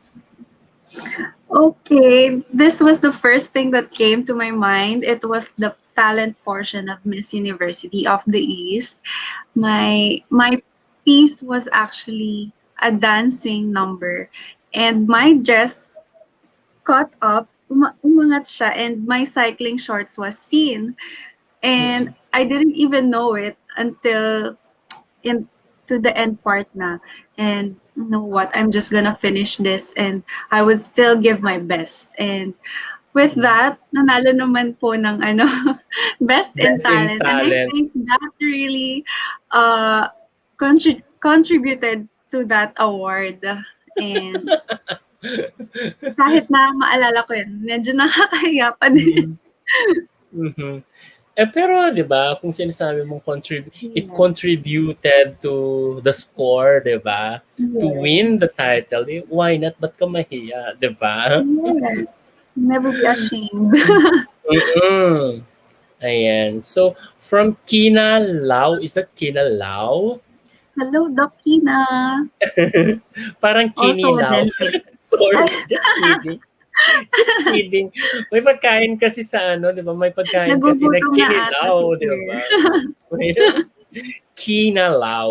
Okay, this was the first thing that came to my mind. It was the talent portion of Miss University of the East. My piece was actually a dancing number, and my dress caught up, umangat siya, and my cycling shorts was seen. And Mm-mm. I didn't even know it until in to the end part na. And you know what? I'm just gonna finish this, and I would still give my best. And with Mm-mm. that, nanalo naman po ng ano, best in Best in talent. And I talent. think that really contributed to that award. And kahit na maalala ko yun, medyo nakakahiya pa din. Mm. Mhm. Pero 'di ba, kung sinasabi mong it Yes. contributed to the score, 'di ba? To win Yes. the title, why not? Ba't ka mahiya, 'di ba? Yes. Never be ashamed. Mm. Ayan. So, from Kina Lau, is that Kina Lau? Hello, Dokina. Parang Also a Kinilaw. dentist. Sorry, Ay, just kidding. Just kidding. May pagkain kasi sa ano, 'di ba? May pagkain kasi na nagugutom na ata si kinilaw, 'di sir. ba? May kinalaw.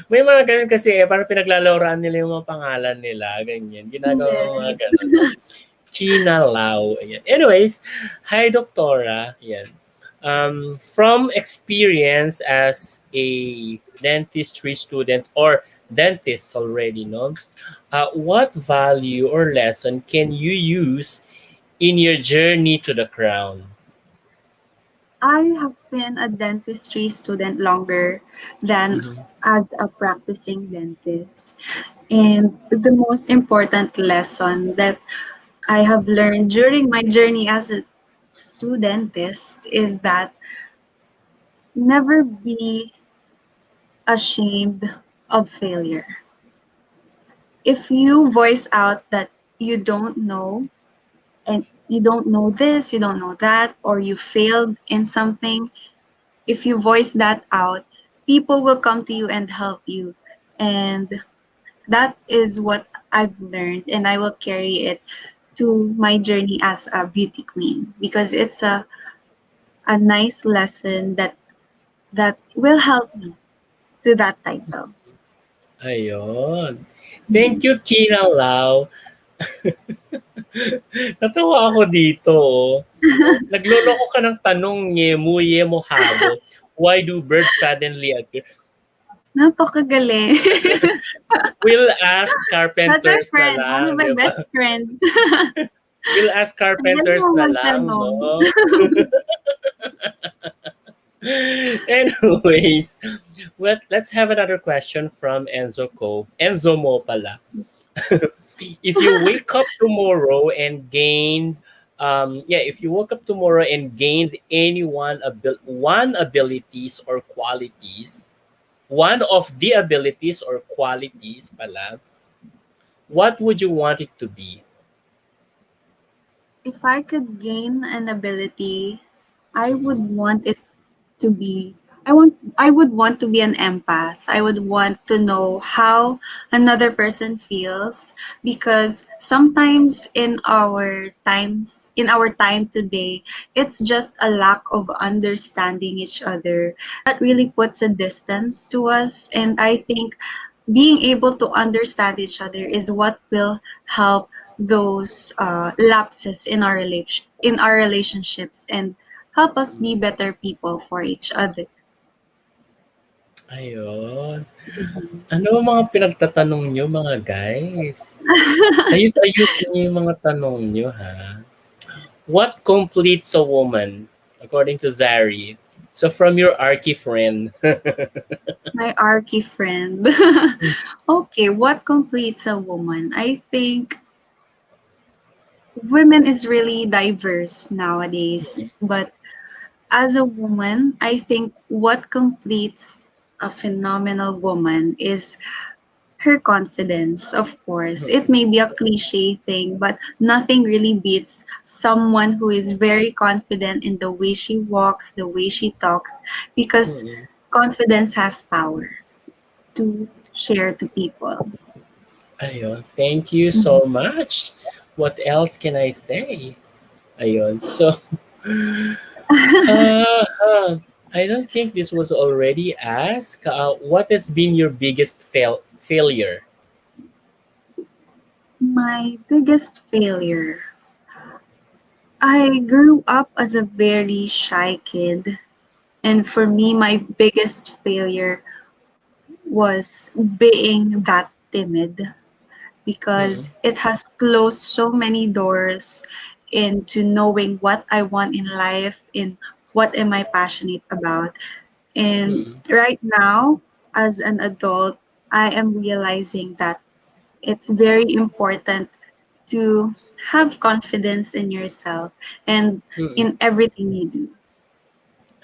May mga ganun kasi parang pinaglalauran nila yung mga pangalan nila, ganyan. Ginagawa mga Yes. ganun. No? Kinalaw. Ayan. Anyways, hi Doktora. Ayan. From experience as a dentistry student or dentist already, no? What value or lesson can you use in your journey to the crown? I have been a dentistry student longer than Mm-hmm. as a practicing dentist. And the most important lesson that I have learned during my journey as a studentist is that never be ashamed of failure. If you voice out that you don't know, and you don't know this, you don't know that, or you failed in something, if you voice that out, people will come to you and help you. And that is what I've learned, and I will carry it to my journey as a beauty queen because it's a nice lesson that will help me to that title. Ayun. Thank you, Kina Lau. Natawa ako dito. Oh. Nagloloko ka ng tanong, Yemu, Yemu Habo. Why do birds suddenly appear? Napakagaling. We'll ask That's my carpenters na friend, one of lang, my di ba? best friends. We'll ask Ang galing carpenters mo na lang, magtanong. no? Anyways, let's have another question from Enzo Co. Enzo Mo pala. If you wake up tomorrow and gained if you woke up tomorrow and gained any one abilities or qualities, one of the abilities or qualities pala, what would you want it to be? If I could gain an ability, I would Mhm. want it to be I would want to be an empath. I would want to know how another person feels because sometimes in our time today, it's just a lack of understanding each other that really puts a distance to us, and I think being able to understand each other is what will help those lapses in our relationships and help us be better people for each other. Ayun. Ano ang mga pinagtatanong nyo, mga guys? Ayus-ayusin niyo yung mga tanong nyo, ha? What completes a woman, according to Zari? So from your archy friend. My archy friend. Okay, what completes a woman? I think women is really diverse nowadays, but as a woman, I think what completes a phenomenal woman is her confidence, of course. It may be a cliche thing, but nothing really beats someone who is very confident in the way she walks, the way she talks, because Mm-mm. confidence has power to share to people. Ayun. Thank you Mhm. so much. What else can I say? Ayun. So, I don't think this was already asked. What has been your biggest failure? My biggest failure. I grew up as a very shy kid, and for me, my biggest failure was being that timid Mm-mm. because it has closed so many doors into knowing what I want in life, in what am I passionate about. And Mm-mm. right now, as an adult, I am realizing that it's very important to have confidence in yourself and Mm-mm. in everything you do.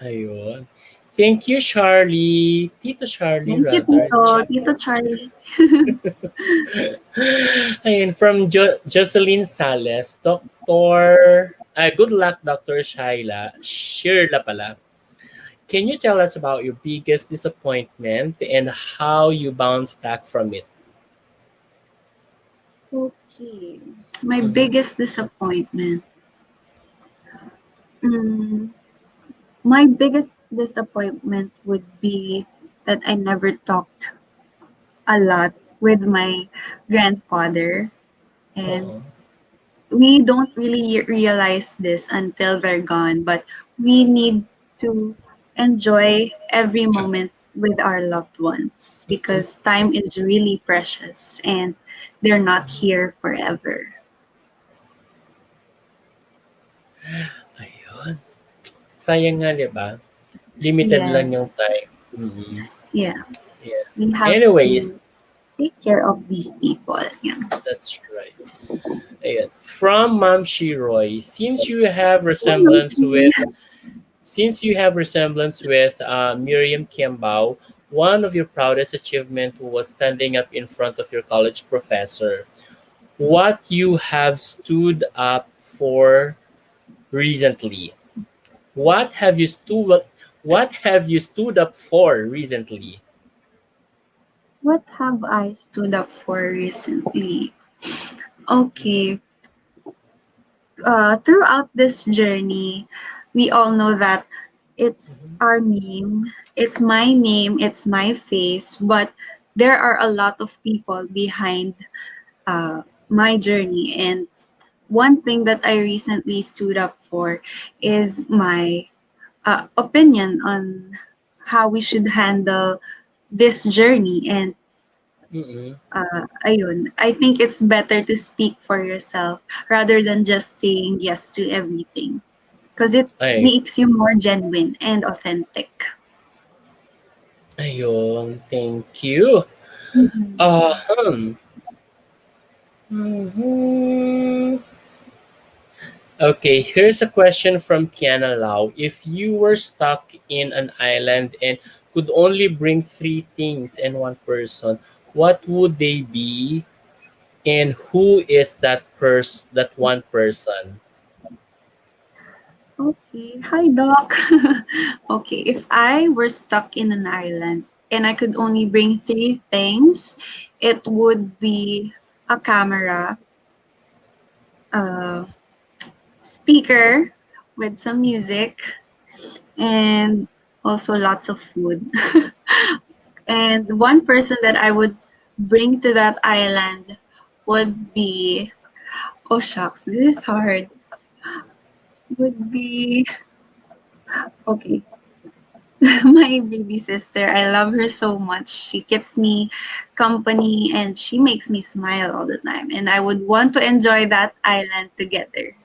Ayun. Thank you, Charlie. Tito Charlie, Thank you, rather. Tito. Tito Charlie. Ayun, from Jocelyn Sales, Doctor, good luck, Dr. Shyrla pala. Can you tell us about your biggest disappointment and how you bounce back from it? Okay. My Mm-hmm. biggest disappointment. Mm, my biggest disappointment would be that I never talked a lot with my grandfather. And Uh-oh. we don't really realize this until they're gone, but we need to enjoy every moment with our loved ones because time is really precious and they're not here forever. Ayun. Sayang nga, di ba? Limited Yeah, lang yung time. Mm-hmm. yeah. Yeah. We have to Anyways, take care of these people. Yeah. that's right. Ayun. From Ma'am Shiroy, since you have resemblance with Miriam Kiambao, one of your proudest achievement was standing up in front of your college professor. What you have stood up for recently? What have you stood what have you stood up for recently? What have I stood up for recently? Okay, throughout this journey, we all know that it's Mhm. our name, it's my face, but there are a lot of people behind my journey. And one thing that I recently stood up for is my opinion on how we should handle this journey. And Mm-mm. ayun, I think it's better to speak for yourself rather than just saying yes to everything because it Ay, makes you more genuine and authentic. ayun. Thank you. Mhm. Hmm. Mhm. Okay, here's a question from Kiana Lau. If you were stuck in an island and could only bring three things and one person, what would they be? And who is that one person? Okay, hi Doc. Okay, if I were stuck in an island and I could only bring three things, it would be a camera, a speaker with some music, and also lots of food. And one person that I would bring to that island would be, oh shucks, this is hard. Would be, okay, my baby sister. I love her so much. She keeps me company and she makes me smile all the time. And I would want to enjoy that island together.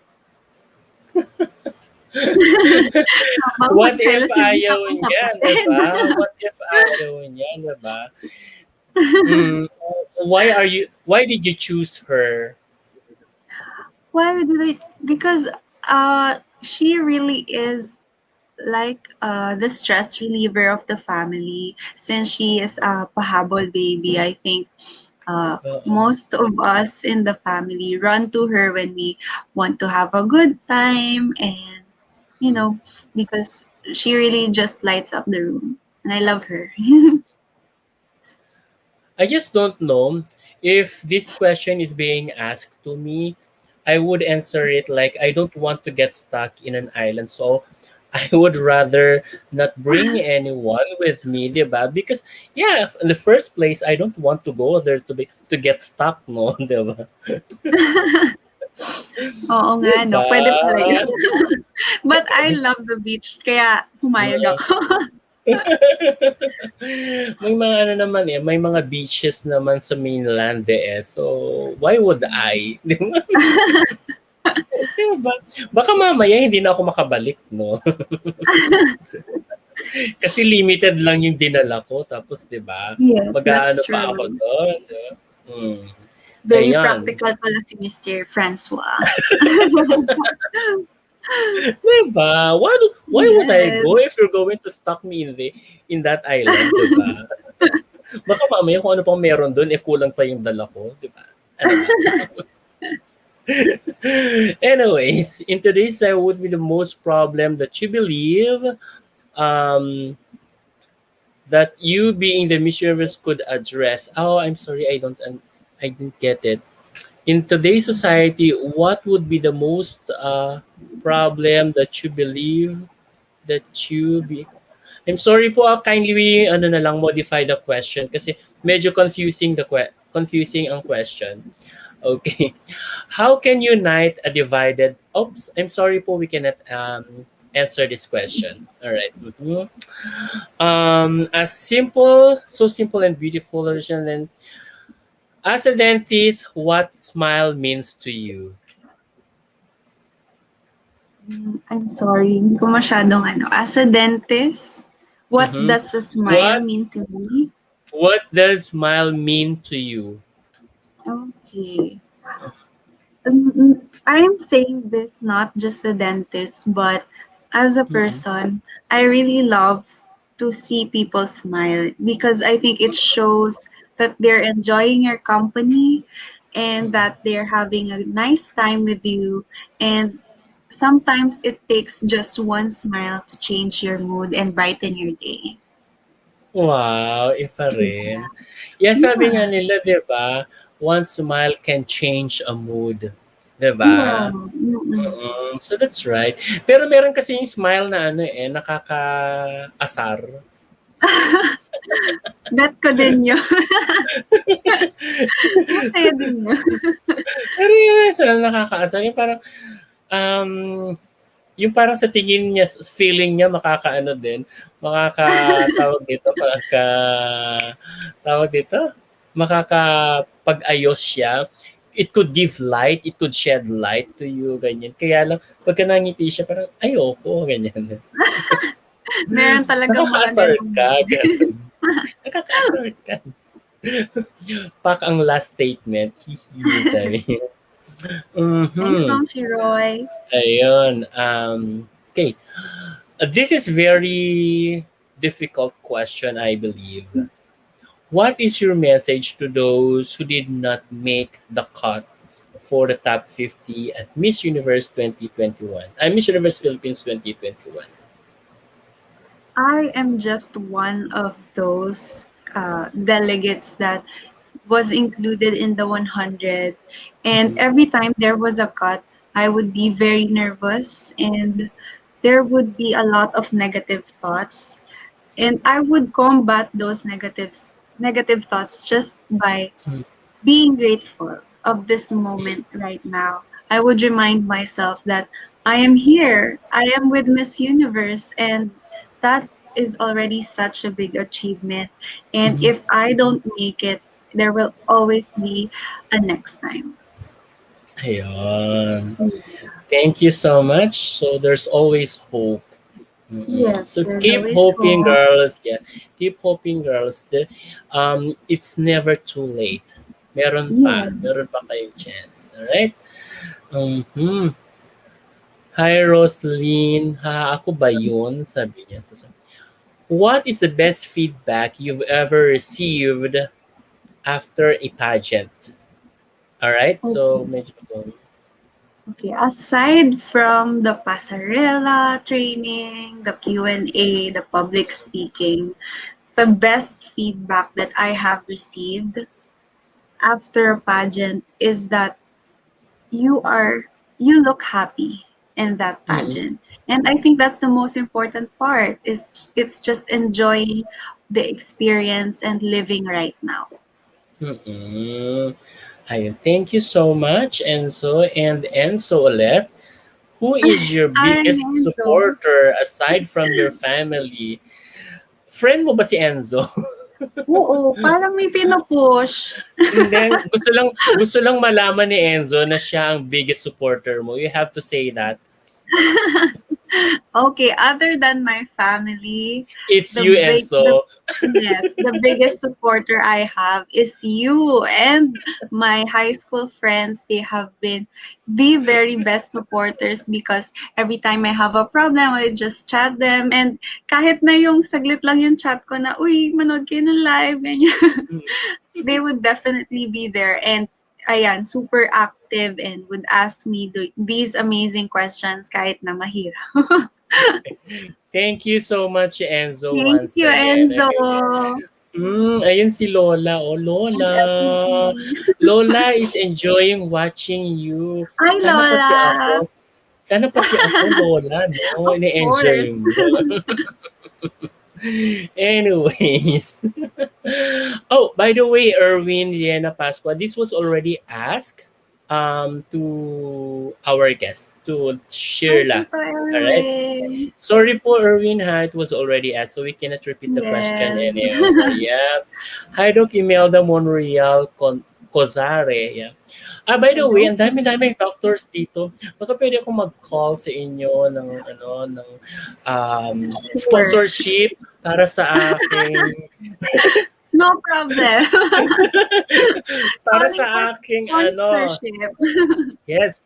Habang What if magkailas-ilas ayaw akong niya, kapatid. diba? What if ayaw niya, diba? Mm, why did you choose her? Why did I? Because she really is like the stress reliever of the family since she is a pahabol baby. I think Oo. most of us in the family run to her when we want to have a good time and you Mm. know because she really just lights up the room and I love her. I just don't know if this question is being asked to me. I would answer it like I don't want to get stuck in an island, so I would rather not bring anyone with me, diba? Because yeah, in the first place, I don't want to go there to get stuck, no, diba? Oo nga no, Diba? pwede pala yun. But I love the beach kaya pumayag ako. May mga ano naman eh, may mga beaches naman sa mainland eh. So, why would I? Di ba? Di ba? Baka mamaya hindi na ako makabalik, no? Kasi limited lang yung dinala ko. Tapos, di ba, Yes, mag-aano that's pa ako true. doon. Di ba? Hmm. Very Ayan. practical pala si Mr. Francois. Diba? Why would I Yes. go if you're going to stuck me in that island, diba? Baka mamaya kung ano pang meron doon, kulang pa yung dala ko, diba? Ano ba? Anyways, in today's would be the most problem that you believe um, that you being the Miss Universe could address. Oh, I'm sorry, I didn't get it. In today's society, what would be the most problem that you believe that you be I'm sorry po, kindly ano na lang modify the question kasi medyo confusing ang question. Okay. How can you unite a divided Oops, I'm sorry po, we cannot answer this question. All right. Mhm. A simple, so simple and beautiful version then as a dentist, what smile means to you? I'm sorry, hindi ko masyadong ano. As a dentist, what Mhm. does a smile What mean to me? what does smile mean to you? Okay. I'm saying this not just a dentist, but as a Mm-mm. person, I really love to see people smile because I think it shows that they're enjoying your company and that they're having a nice time with you. And sometimes it takes just one smile to change your mood and brighten your day. Wow, iba rin. Yeah. Yeah, sabi nga Yeah. nila, 'di ba? One smile can change a mood, 'di Yeah. ba? Mm-mm. So that's right. Pero meron kasi yung smile na ano nakakaasar. Bet ko din yun. Masaya din yun. Pero yung smile nakakaasar, yung parang um yung parang sa tingin niya, feeling niya makakaano din, makakatawag dito, tawag dito, makakapag-ayos siya. It could give light, it could shed light to you, ganyan. Kaya lang, pagka nangiti siya, parang ayoko, ganyan. Meron talagang mga Nakakaasar ganong ka, mood. ganun. Nakakaasar ka. Pak ang last statement, hihi, sabi. Thanks, Mhm. Ma'am Shiroy. Ayun. Okay. This is very difficult question, I believe. What is your message to those who did not make the cut for the top 50 at Miss Universe 2021? Miss Universe Philippines 2021. I am just one of those delegates that was included in the 100. And Mhm. every time there was a cut, I would be very nervous and there would be a lot of negative thoughts. And I would combat those negative thoughts just by being grateful of this moment right now. I would remind myself that I am here, I am with Miss Universe, and that is already such a big achievement. And Mhm. if I don't make it, there will always be a next time. Ayun. Thank you so much. So there's always hope. Yes, So there's keep always hoping, hope. girls. Yeah, keep hoping, girls. It's never too late. Meron Yes. pa kayong chance. All right. Mhm. Hi, Roslyn. Ha, ako ba yun? Sabi niya. What is the best feedback you've ever received after a pageant? All right. So Okay. medyo Okay, aside from the pasarela training, the Q&A, the public speaking, the best feedback that I have received after a pageant is that you are you look happy in that mm pageant. And I think that's the most important part is it's just enjoying the experience and living right now. mm Ayun. Thank you so much, Enzo. And Enzo ulit, who is your biggest Arnendo. supporter aside from your family? Friend mo ba si Enzo? Oo, parang may pinupush. Hindi, gusto lang malaman ni Enzo na siya ang biggest supporter mo. You have to say that. Okay, other than my family, It's the you, big the Enzo. yes, the biggest supporter I have is you and my high school friends. They have been the very best supporters because every time I have a problem, I just chat them and kahit na yung saglit lang yung chat ko na, uy, manood kayo ng live, ganyan. They would definitely be there and ayan, super active and would ask me these amazing questions kahit na mahirap. Thank you so much, Enzo, Thank once you, again. Enzo. Okay. Ayun si Lola. Oh, Lola. FG. Lola is enjoying watching you. Hi, Sana pati Lola. ako. Sana pati ako, Lola, no? Of course. Ini-enjoy mo. Anyways. Oh, by the way, Erwin, Liena, Pasqua, this was already asked to our guest, to Okay Shyrla. pa, All right. Erwin. Sorry po, Erwin, ha? It was already asked, so we cannot repeat the question Yes. anymore. Yeah. Hi, Doc Imelda Monreal Cozare. Yeah. By the way, Hello. ang dami-daming doctors dito. Baka pwede akong mag-call sa inyo ng um, Sure. sponsorship para sa aking No problem. para Calling for sa aking sponsorship. yes,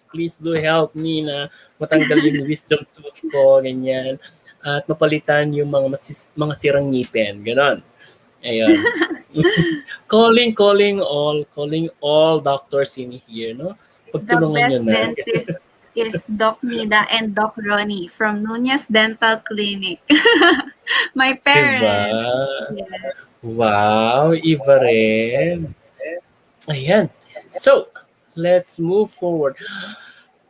please do help me na matanggal yung wisdom tooth ko, ganyan. At mapalitan yung mga sirang ngipin, ganon. Ayun. Calling all doctors in here, no? The Pagtulungan nyo best na. dentist is Doc Nida and Doc Ronnie from Nuñez Dental Clinic. My Diba? parents. Yes. Wow, iba rin. Ayan. So, let's move forward.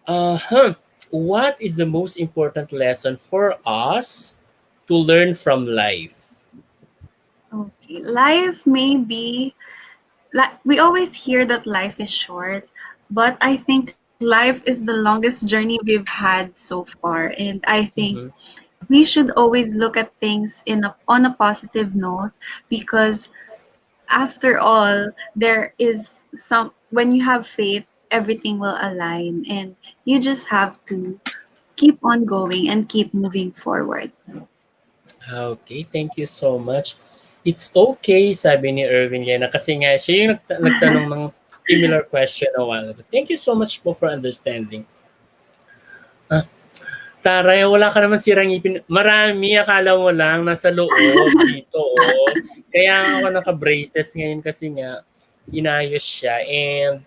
Uh-huh. What is the most important lesson for us to learn from life? Okay. Life may be like we always hear that life is short, but I think life is the longest journey we've had so far, and I think Mm-hmm. we should always look at things on a positive note because after all, there is some when you have faith, everything will align, and you just have to keep on going and keep moving forward. Okay, thank you so much. It's okay, sabi ni Erwin Lena, kasi nga siya yung nagtanong ng similar question a while ago. Thank you so much po for understanding. Ah, Taray, wala ka naman sirang ngipin. Marami, akala mo lang, nasa loob, dito, oh. Kaya ako naka-braces ngayon kasi nga, inayos siya. And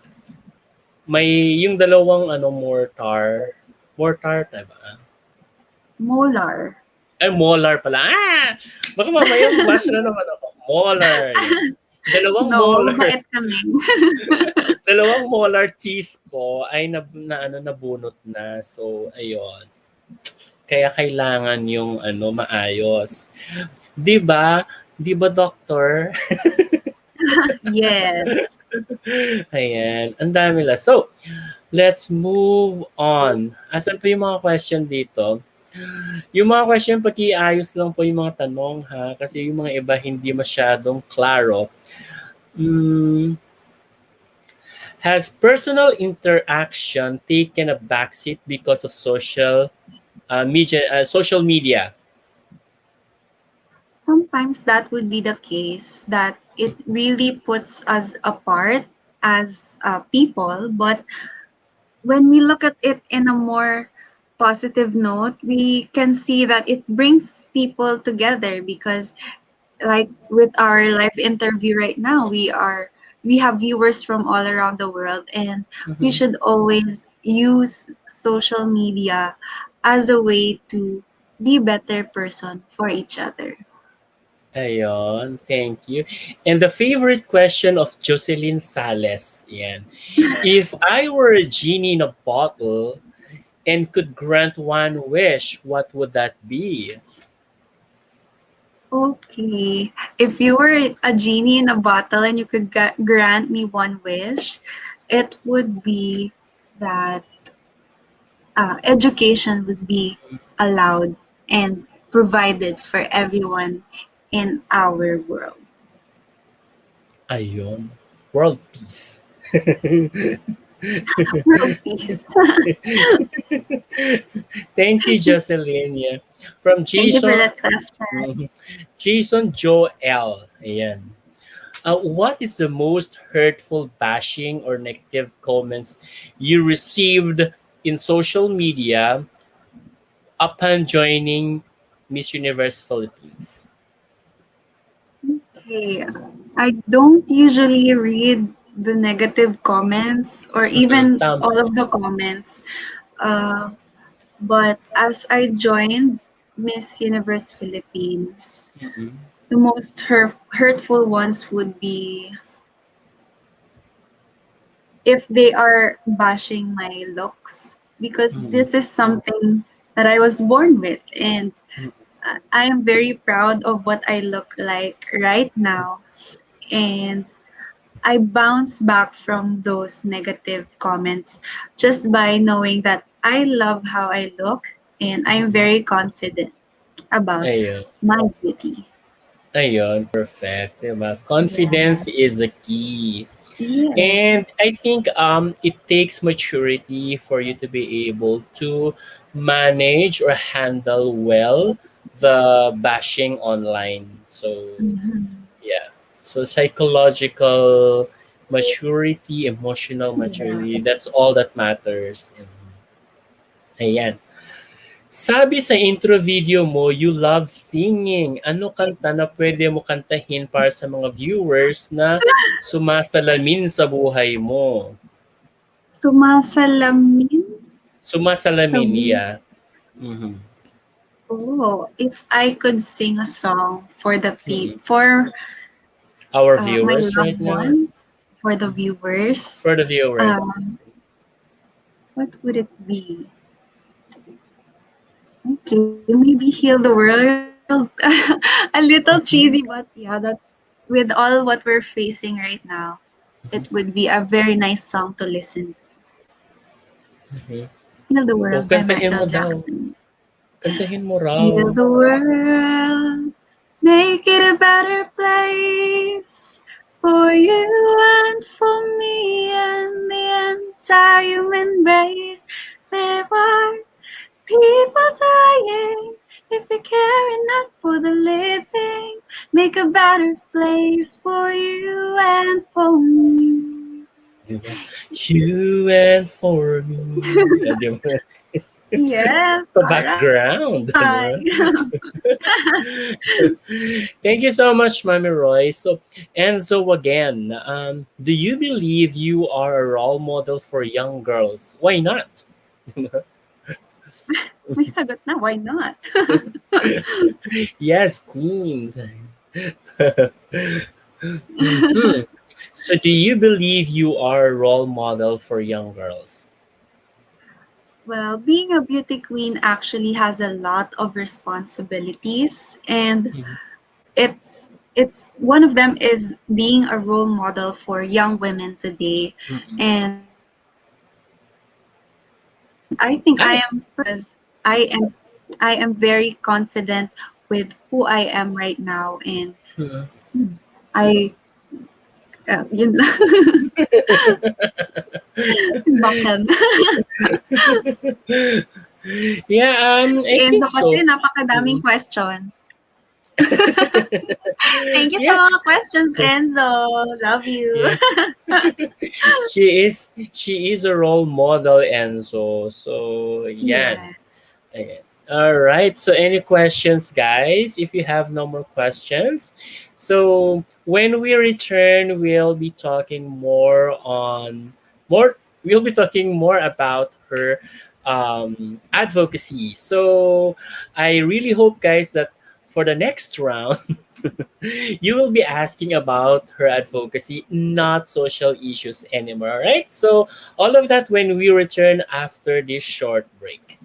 may yung dalawang mortar, diba? Molar. Ay, molar pala. Baka mamaya bash na naman ako. Molar. Yan. Dalawang No, molar, mabait kami. dalawang molar teeth ko ay nabunot na. So, ayun. Kaya kailangan yung maayos. 'Di ba? 'Di ba, doctor? Yes. Ayan, ang dami la. So, let's move on. Asan pa yung mga question dito? Yung mga question, paki-ayos lang po yung mga tanong, ha? Kasi yung mga iba hindi masyadong klaro. Has personal interaction taken a backseat because of social media? Sometimes that would be the case that it really puts us apart as people, but when we look at it in a more positive note, we can see that it brings people together because like with our live interview right now, we have viewers from all around the world and we Mhm. should always use social media as a way to be better person for each other. Ayun, thank you. And the favorite question of Jocelyn Sales, yan. If I were a genie in a bottle and could grant one wish, what would that be? Okay. If you were a genie in a bottle and you could grant me one wish, it would be that education would be allowed and provided for everyone in our world. Ayun, world peace. World peace. Thank you, Jocelyn. Yeah. From Thank you for Jason, that question. mhm. Jason Joe L. Ayan. What is the most hurtful bashing or negative comments you received in social media upon joining Miss Universe Philippines? Okay. I don't usually read the negative comments or Mm-mm, even tama. all of the comments. Uh, but as I joined Miss Universe Philippines, Mm-mm, the most hurtful ones would be if they are bashing my looks, because mm-mm, this is something that I was born with, and mm-mm, I am very proud of what I look like right now. And I bounce back from those negative comments just by knowing that I love how I look and I'm mm-mm. very confident about Ayun. my beauty. Ayun, perfect. Diba? Yeah. Confidence is the key. Yeah. And I think it takes maturity for you to be able to manage or handle well the bashing online. So Mhm. yeah. So psychological maturity, emotional Yeah. maturity, that's all that matters. Ayan. Sabi sa intro video mo, you love singing. Ano kanta na pwede mo kantahin para sa mga viewers na sumasalamin sa buhay mo? Sumasalamin sa Sumasalamin, yeah. Mhm. Oh, if I could sing a song for the Mm-mm. for Our my viewers right loved now, ones, for the viewers, for the viewers. um, what would it be? Okay, maybe Heal the World. A little cheesy, but yeah, that's with all what we're facing right now. It would be a very nice song to listen to. Mhm. Heal the O, World by kantahin Michael mo daw. Jackson. Kantahin mo raw. Heal the world, make it a better place for you and for me and the entire human race. There are people dying. If you care enough for the living, make a better place for you and for me. Diba? You and for me. Ah, diba? Yes, Sa all background. right. Diba? Thank you so much, Mami Roy. So, Enzo again, do you believe you are a role model for young girls? Why not? May sagot na, why not? Yes, queens. Mhm. So, do you believe you are a role model for young girls? Well, being a beauty queen actually has a lot of responsibilities, and Mhm. it's one of them is being a role model for young women today. Mm-mm. And I think I Ay, am because I am very confident with who I am right now, and mm. I yun lang. Bakit? Yeah, Si I think Enzo kasi so. napakadaming Mm. questions. Thank you sa Yeah, mga questions, Enzo. Love you. yeah. She is a role model, and so yan. Yeah. Ayan. All right. So any questions, guys? If you have no more questions, so when we return, we'll be talking more on more. We'll be talking more about her advocacy. So I really hope, guys, that for the next round, you will be asking about her advocacy, not social issues anymore. All right. So all of that when we return after this short break.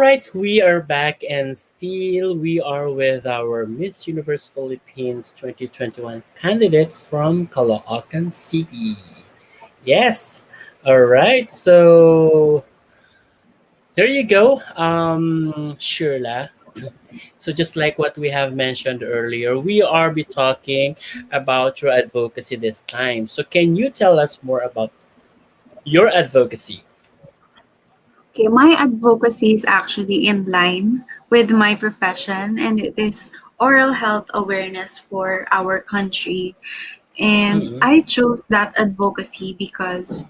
right, we are back and still we are with our Miss Universe Philippines 2021 candidate from Caloocan City. Yes. All right. So there you go, Shirla. So just like what we have mentioned earlier, we are be talking about your advocacy this time. So can you tell us more about your advocacy? Okay, my advocacy is actually in line with my profession, and it is oral health awareness for our country. And Mm-mm, I chose that advocacy because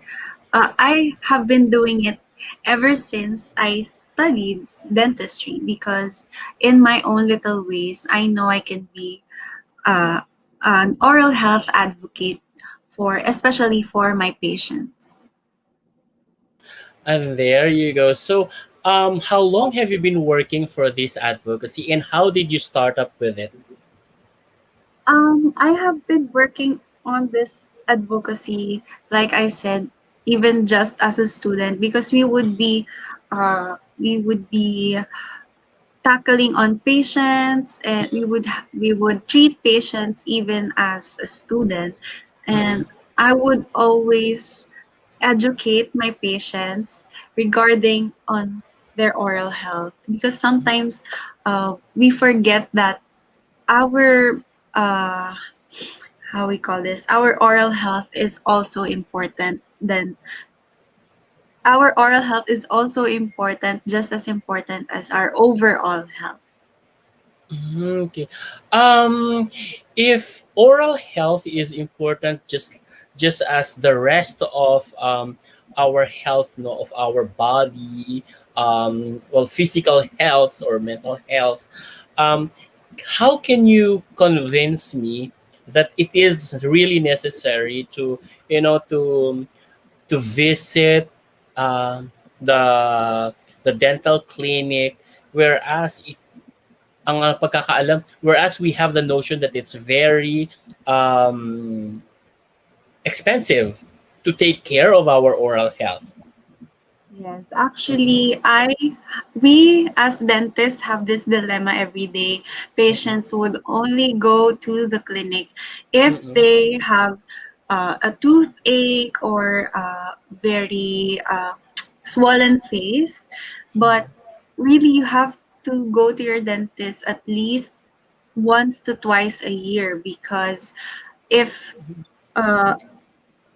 I have been doing it ever since I studied dentistry. Because in my own little ways, I know I can be uh, an oral health advocate for, especially for my patients. and there you go. So, how long have you been working for this advocacy, and how did you start up with it? I have been working on this advocacy, like I said, even just as a student, because we would be tackling on patients, and we would treat patients even as a student, Mm-mm, and I would always educate my patients regarding on their oral health, because sometimes we forget that our uh, how we call this, our oral health is also important. Then our oral health is also important, just as important as our overall health. Okay. Um, if oral health is important, just as the rest of our health, no, of our body, well, physical health or mental health, um, how can you convince me that it is really necessary to, you know, to visit um, the the dental clinic, whereas ang pagkakaalam, whereas we have the notion that it's very um, expensive to take care of our oral health. Yes, Mm-mm, actually, we as dentists have this dilemma every day. mm-mm, Patients would only go to the clinic if mm-mm, they have a toothache or a very swollen face. But really, you have to go to your dentist at least once to twice a year, because if uh,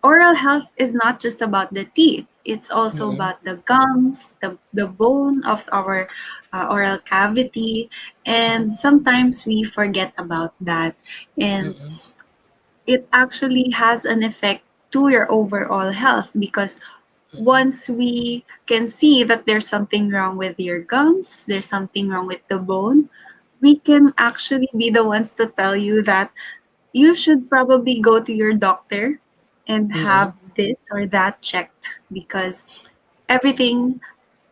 oral health is not just about the teeth, it's also mm-mm, about the gums, the bone of our oral cavity, and sometimes we forget about that. And mm-mm, it actually has an effect to your overall health, because once we can see that there's something wrong with your gums, there's something wrong with the bone, we can actually be the ones to tell you that you should probably go to your doctor and mm-mm. have this or that checked, because everything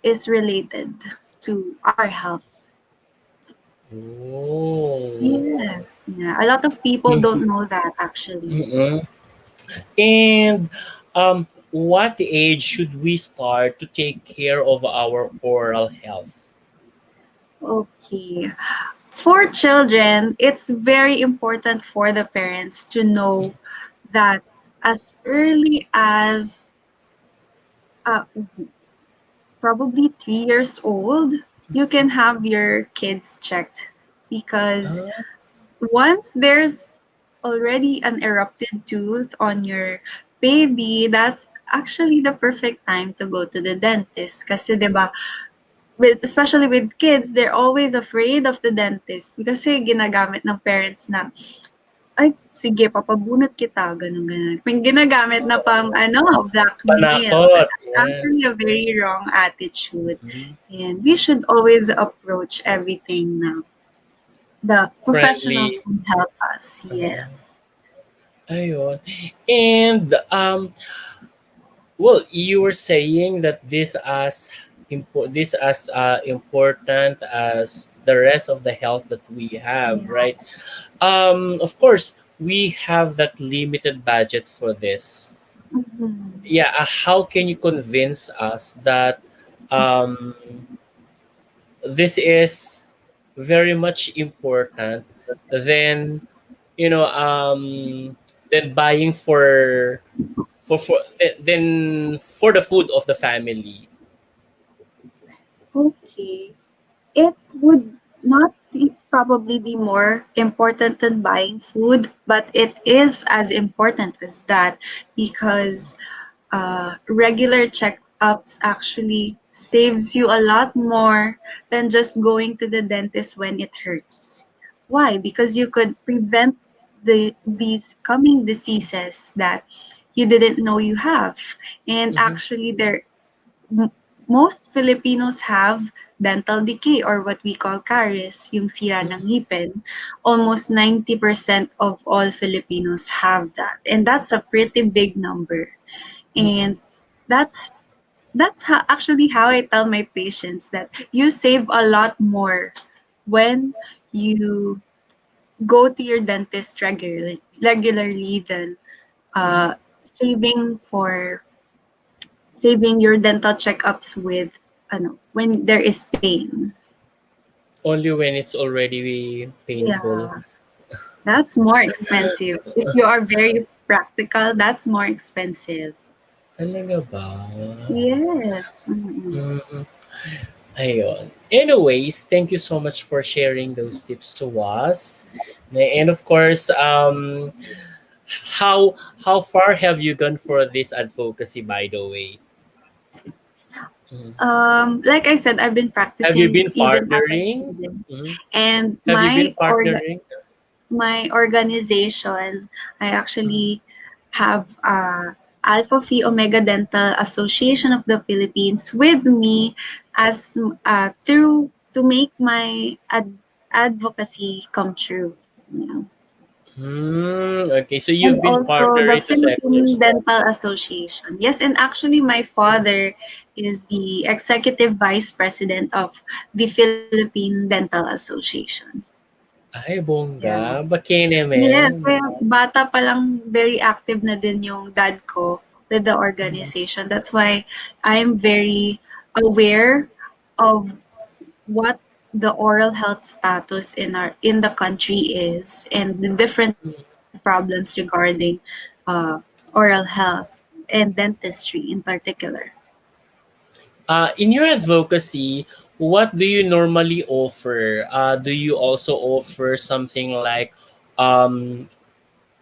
is related to our health. Oh. Yes, yeah. A lot of people don't know that actually. Mm-mm. And what age should we start to take care of our oral health? Okay. For children, it's very important for the parents to know that as early as uh, probably 3 years old, you can have your kids checked, because Ah, once there's already an erupted tooth on your baby, that's actually the perfect time to go to the dentist. Kasi 'di ba, especially with kids, they're always afraid of the dentist, kasi ginagamit ng parents na, ay, sige, papabunot kita, ganun, ganun. Yung ginagamit na pang, ano, blackmail. But panakot. that's Yeah. actually a very wrong attitude. Mhm. And we should always approach everything na the professionals Friendly. will help us. Uh-huh. Yes. Ayun. And well, you were saying that this as important as the rest of the health that we have, Yeah. right? Of course, we have that limited budget for this. Mhm. Yeah, how can you convince us that um this is very much important than you know than buying for for the food of the family. Okay. It would not probably be more important than buying food, but it is as important as that because regular checkups actually saves you a lot more than just going to the dentist when it hurts. Why? Because you could prevent these coming diseases that you didn't know you have. And Mm-hmm. actually, m- most Filipinos have dental decay or what we call caries, yung sira ng ngipin. Almost 90% of all Filipinos have that. And that's a pretty big number. Mm-hmm. And that's that's how, actually how I tell my patients that you save a lot more when you go to your dentist regularly than uh, saving for saving your dental checkups with when there is pain. Only when it's already painful. Yeah, that's more expensive. If you are very practical, that's more expensive. Talaga ba? Yes. Mm-mm. Mhm. Ayun. Anyways, thank you so much for sharing those tips to us. And of course, how far have you gone for this advocacy, by the way? Mhm. Like I said, I've been Have you practicing been even as a partnering? student, Mhm. and Have you been partnering? my organization, I actually have Alpha Phi Omega Dental Association of the Philippines with me as through to make my advocacy come true. Yeah. Okay, so And you've been also the partnering to Philippine sectors. Dental Association. Yes, and actually my father is the executive vice president of the Philippine Dental Association. Ay, bongga. Yeah. Bakene, Yes, man. kaya bata pa lang very active na din yung dad ko with the Mhm. organization. That's why I'm very aware of what the oral health status in the country is and the different problems regarding oral health and dentistry in particular. In your advocacy, what do you normally offer? Do you also offer something like um,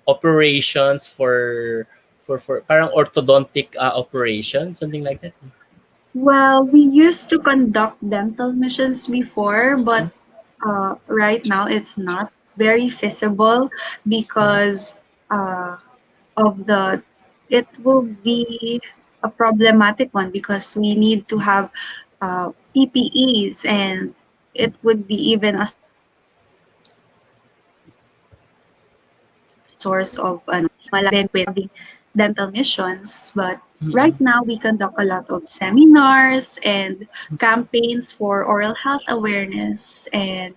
operations for parang orthodontic operation, something like that? Well, we used to conduct dental missions before, but right now it's not very feasible Mhm. because uh, of the it will be a problematic one because we need to have PPEs and it would be even a source of then with dental missions. But right Mm-mm. now, we conduct a lot of seminars and campaigns for oral health awareness and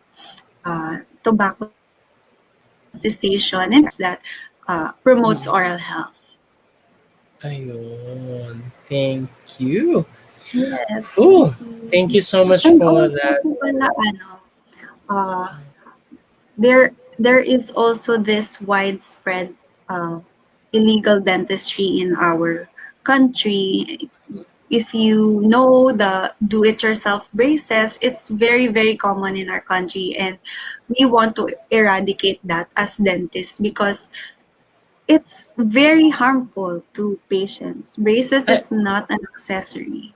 tobacco cessation and that promotes Mm-mm. oral health. Ayun. Thank you. Yes, thank Oh, thank you. you so much And for also that. po pala, uh, there is also this widespread uh, illegal dentistry in our country. If you know the do-it-yourself braces, it's very, very common in our country, and we want to eradicate that as dentists because it's very harmful to patients. Braces I, is not an accessory.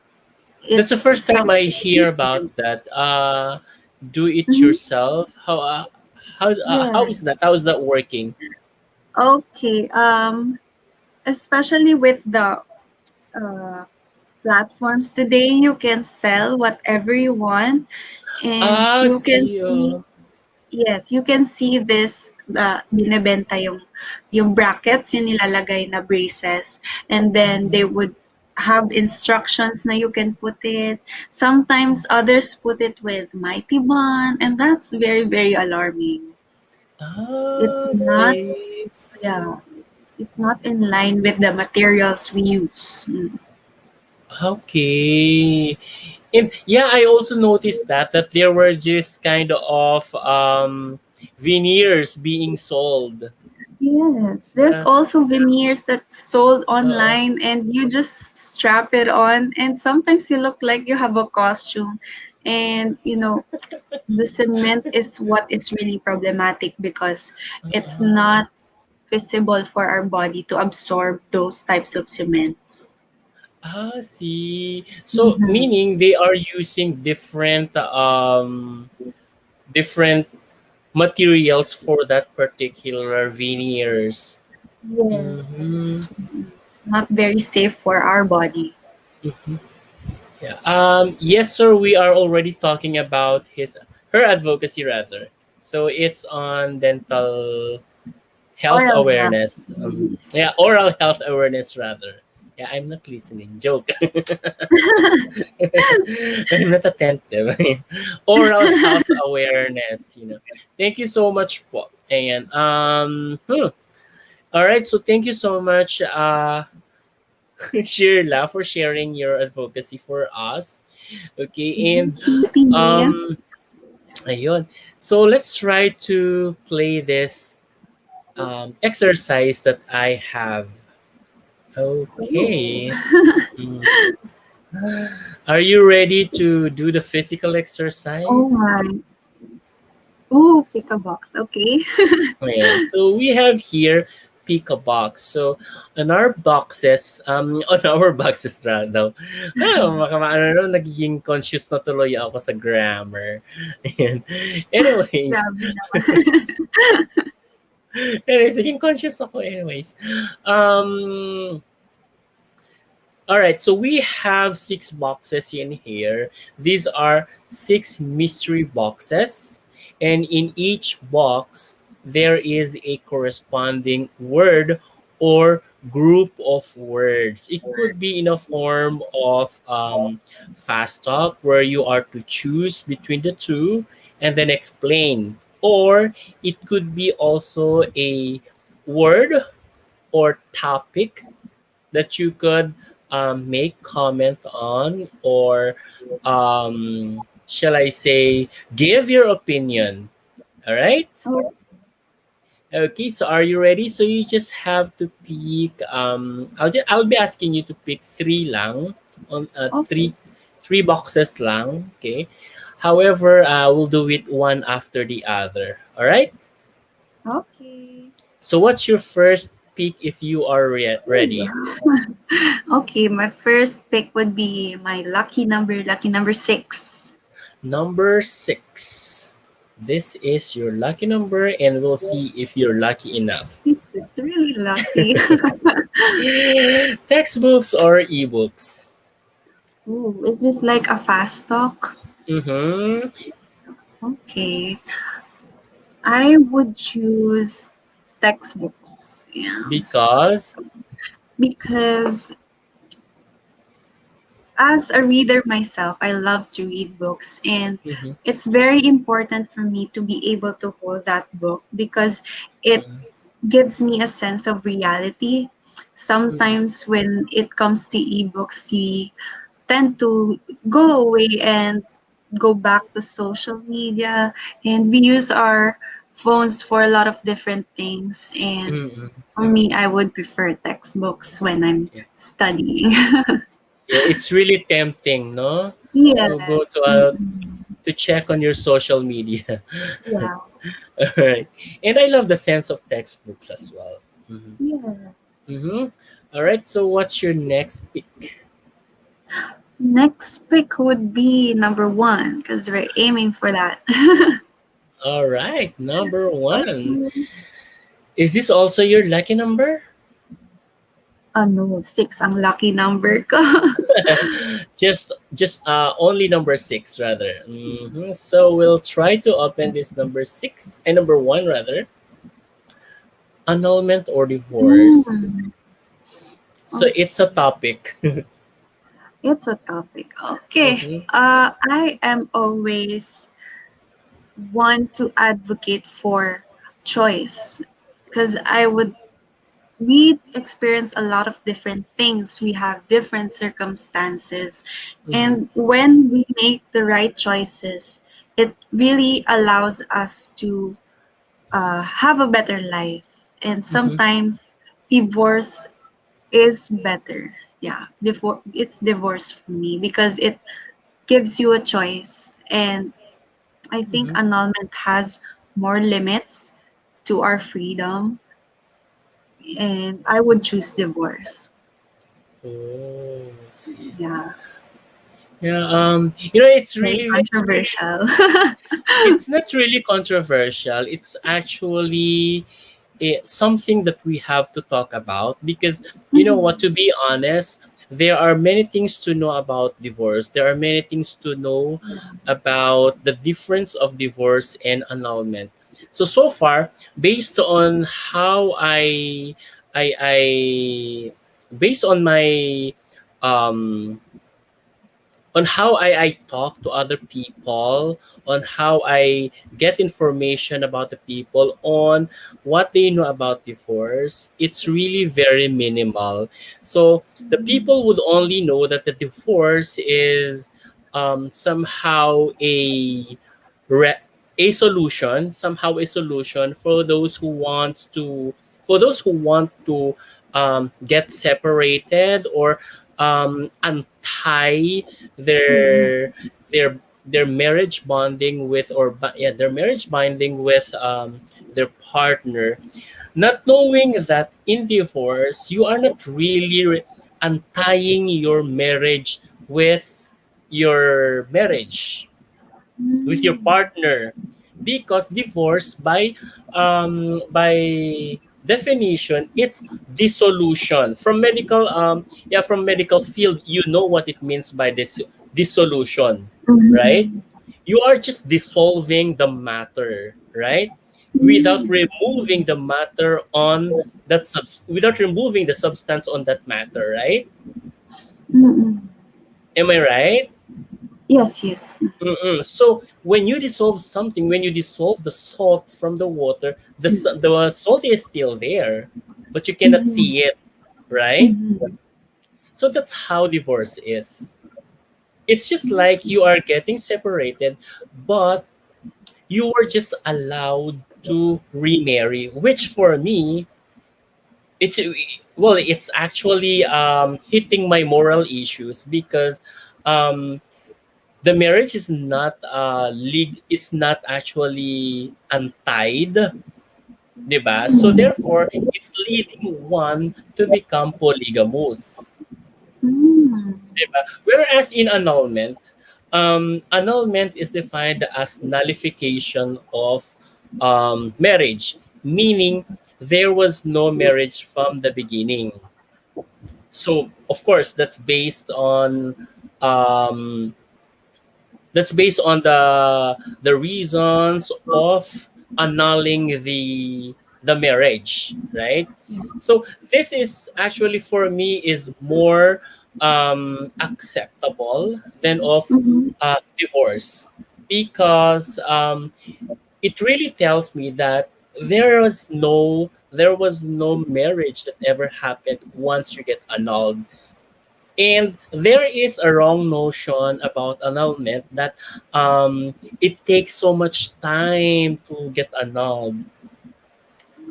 that's the It's first time I something hear about treatment. that. Do it Mhm. yourself. How is that? Yes. How is that working? Okay. Especially with the uh, platforms today, you can sell whatever you want, and Ah, you can see. see. Yes, you can see this binebenta yung brackets, yung nilalagay na braces, and then they would have instructions na you can put it. Sometimes others put it with Mighty Bond, and that's very, very alarming. It's Ah, not, see. yeah, it's not in line with the materials we use. Mm. Okay. And yeah, I also noticed that there were just kind of veneers being sold. Yes, there's Yeah. also veneers that's sold Uh, online and you just strap it on and sometimes you look like you have a costume. And the cement is what is really problematic because it's uh, not visible for our body to absorb those types of cements. see. So Mhm. meaning they are using different materials for that particular veneers. Mm-hmm. Yes, it's not very safe for our body. Mm-hmm. Yeah. Yes, sir. We are already talking about her advocacy rather. So it's on dental health Oral health. awareness. Yeah, oral health awareness rather. Yeah, I'm not listening. Joke. I'm not attentive. Oral health awareness. Thank you so much, po. And all right. So thank you so much, Shirla, for sharing your advocacy for us. Okay, and Kitty. um, ayun. So let's try to play this exercise that I have. Oh. Okay. Mm. Are you ready to do the physical Oh exercise? my. Oh, pick a box. Okay. Ayan. So we have here pick a box. So on our boxes, on our boxes rather. Ano, nagiging conscious na tuloy ako sa grammar. Ayan. Anyways, Grabe naman. naging conscious ako anyways. Um, All right, so we have six boxes in here. These are six mystery boxes, and in each box, there is a corresponding word or group of words. It could be in a form of fast talk, where you are to choose between the two and then explain, or it could be also a word or topic that you could make comment on, or shall I say give your opinion. All right. Oh, Okay, so are you ready? So you just have to pick I'll be asking you to pick three lang, on okay. three boxes lang. Okay, however, we'll do it one after the other. All right. Okay. So what's your first pick if you are ready? Okay, my first pick would be my lucky number 6. Number six. This is your lucky number, and we'll see if you're lucky enough. It's really lucky. Textbooks or ebooks? Ooh, is this like a fast talk? Mm-hmm. Okay. I would choose textbooks. Yeah. Because. Because as a reader myself, I love to read books and Mm-hmm. it's very important for me to be able to hold that book because it gives me a sense of reality. Mm-hmm. Sometimes when it comes to ebooks, we tend to go away and go back to social media and we use our phones for a lot of different things and Mm-hmm. for me I would prefer textbooks when I'm Yeah. studying. Yeah, it's really tempting, no? To go Yes. to check on your social media. Yeah. All right, and I love the sense of textbooks as well. Mm-hmm. Yes. Mm-hmm. All right, so what's your next pick? Next pick would be number 1 because we're aiming for that. All right, number one. Okay. Is this also your lucky number? No, 6 ang lucky number ko. Just only number six rather. So we'll try to open this number six and number one rather. Annulment or divorce. Hmm. So it's a topic. It's a topic. Okay. Mhm. I am always one to advocate for choice because I would we experience a lot of different things. We have different circumstances. Mm-hmm. And when we make the right choices, it really allows us to have a better life. And Mm-hmm. sometimes divorce is better. Yeah, it's divorce for me because it gives you a choice. And I think Mm-hmm. annulment has more limits to our freedom, and I would choose divorce. Oh, see. Yeah, Yeah. It's very really controversial. it's not really controversial. It's actually something that we have to talk about because you know what, Mhm. to be honest, there are many things to know about divorce. There are many things to know about the difference of divorce and annulment. So far, based on how I based on my um I talk to other people, on how I get information about the people, on what they know about divorce, it's really very minimal. So the people would only know that the divorce is somehow re- a solution, somehow a solution for those who wants to, for those who want to get separated or untie their their marriage bonding with their marriage binding with their partner, not knowing that in divorce you are not really untying your marriage with your marriage with your Mm. partner, because divorce by definition it's dissolution. From medical from medical field, you know what it means by this dissolution, right? Mhm. You are just dissolving the matter, right? Without Mm. removing the matter on without removing the substance on that matter, right? Mm-mm. Am I right? Yes, yes. Mm-mm. So when you dissolve something, when you dissolve the salt from the water, the salt is still there, but you cannot Mhm. see it, right? Mhm. So that's how divorce is. It's just like you are getting separated, but you were just allowed to remarry, which for me, it's it's actually hitting my moral issues because um, the marriage is not it's not actually untied, 'di ba? So therefore it's leading one to become polygamous, Mm. 'di ba? Whereas in annulment, annulment is defined as nullification of marriage, meaning there was no marriage from the beginning. So of course um, that's based on the reasons of annulling the marriage, right? So this is actually for me is more acceptable than of Mhm. divorce, because it really tells me that there was no marriage that ever happened once you get annulled. And there is a wrong notion about annulment that it takes so much time to get annulled.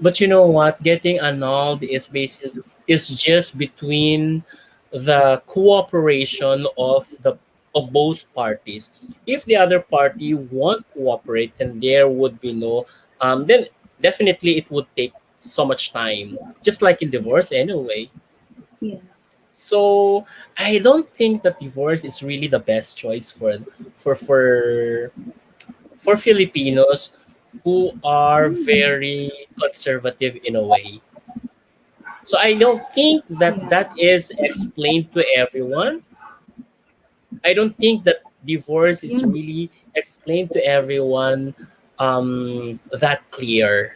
But you know what? Getting annulled is just between the cooperation of both parties. If the other party won't cooperate, then there would be no then definitely it would take so much time. Just like in Yeah. divorce anyway. Yeah. So I don't think that divorce is really the best choice for for for Filipinos who are Mm. very conservative in a way. So I don't think that that Yeah. is explained to everyone. I don't think that divorce is Yeah. really explained to everyone that clear.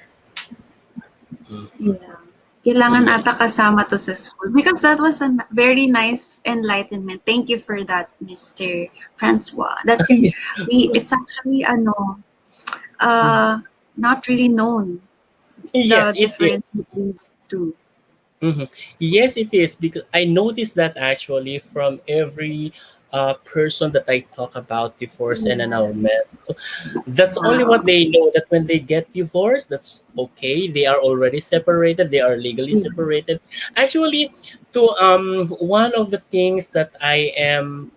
Yeah. Kailangan Yeah. ata kasama 'to sa school because that was a very nice enlightenment. Thank you for that, Mr. Francois. It's actually ano, uh, not really known, Yes, the it is. difference between these two. Mhm. Yes, it is because I noticed that actually from every person that I talk about divorce and Yeah. annulment. So that's only what Wow. they know, that when they get divorced, that's okay. They are already separated. They are legally Yeah. separated. Actually, to one of the things that I am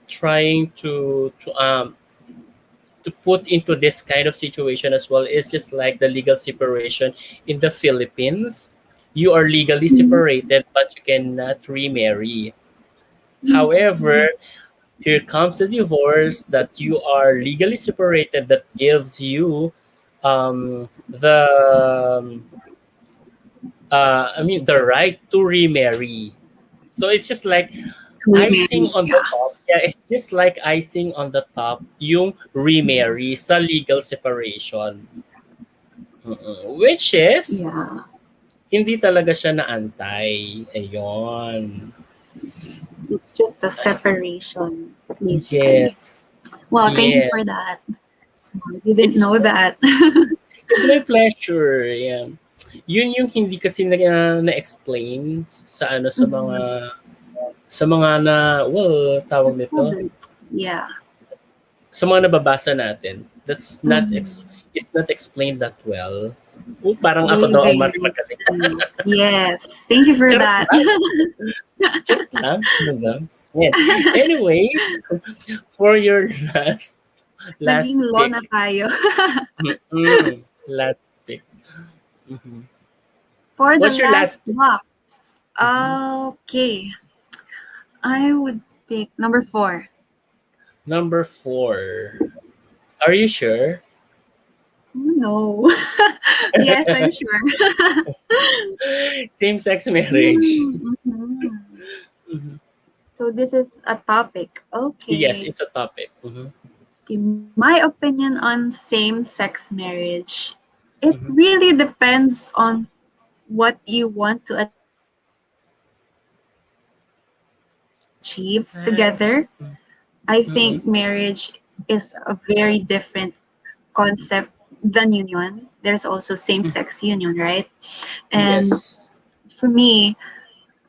trying to put into this kind of situation as well is just like the legal separation in the Philippines. You are legally Mhm. separated, but you cannot remarry. However, Mhm. here comes the divorce that you are legally separated that gives you the the right to remarry. So it's just like To icing remarry. on the Yeah. top. Yeah, it's just like icing on the top yung remarry sa legal separation. Which is, Yeah. hindi talaga siya naantay. Ayun. It's just a separation, basically. Yes. Wow, thank you Yeah. for that. I didn't It's know that. it's my pleasure. Yeah. Yun yung hindi kasi na-explain Mhm. sa mga tawag nito, Public. Yeah. sa mga nababasa natin. Mhm. It's not explained that well. It's Parang ako very, daw ang very mas magaling. risky. Yes. Thank you for Charot that. lang. Charot lang. Ano ba? Yan. Anyway, for your last Naging law pick. na tayo. Last pick. Mhm. For the What's your last last pick? box. Mhm. Okay. I would pick number 4. Number 4. Are you sure? No. Yes, I'm sure. Same-sex marriage. Mhm. Mhm. So this is a topic. Yes, Okay. it's a topic. Mhm. In my opinion on same-sex marriage, it Mhm. really depends on what you want to achieve together. I think Ah, marriage is a mm. very different concept than union. There's also same-sex union, right? And Yes. for me,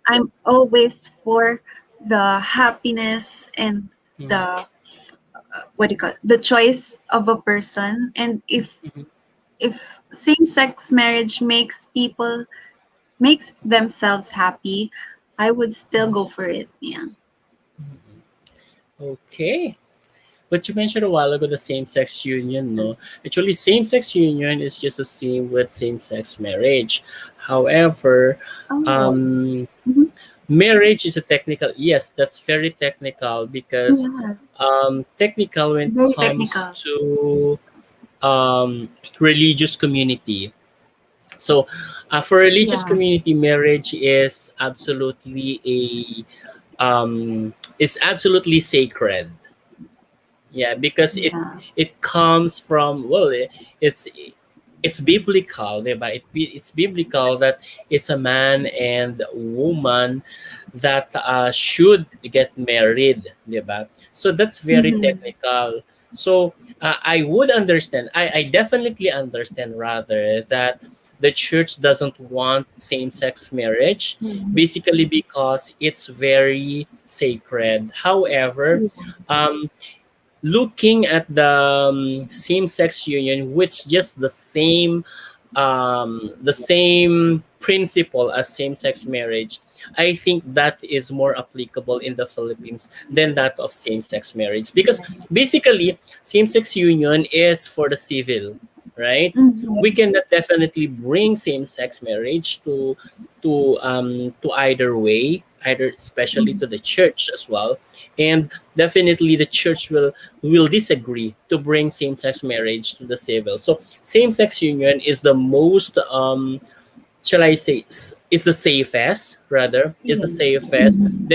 I'm always for the happiness and Mhm. the what do you call it? The choice of a person. And Mhm. if same-sex marriage makes themselves happy, I would still Mhm. go for it. Yeah. Okay. But you mentioned a while ago the same-sex union, no? Yes. Actually, same-sex union is just the same with same-sex marriage. However, Oh. um, Mhm. marriage is a technical. Yes, that's very technical because Yeah. technical when it Very comes technical. to religious community. So, for religious Yeah. community, marriage is absolutely sacred. Yeah, because Yeah. it comes from, it's it's biblical, diba? It's biblical that it's a man and woman that should get married, diba? So that's very Mm-hmm. technical. So I would understand. I definitely understand rather that the church doesn't want same-sex marriage, Mm-hmm. basically because it's very sacred. However, Yeah. um, looking at the same-sex union, which just the same principle as same-sex marriage, I think that is more applicable in the Philippines than that of same-sex marriage, because basically same-sex union is for the civil, right? We Mm-hmm. cannot definitely bring same-sex marriage to either way, either especially Mm-hmm. to the church as well, and definitely the church will disagree to bring same-sex marriage to the civil. So same-sex union is the most shall I say is the safest, rather is the Yeah. safest Mm-hmm.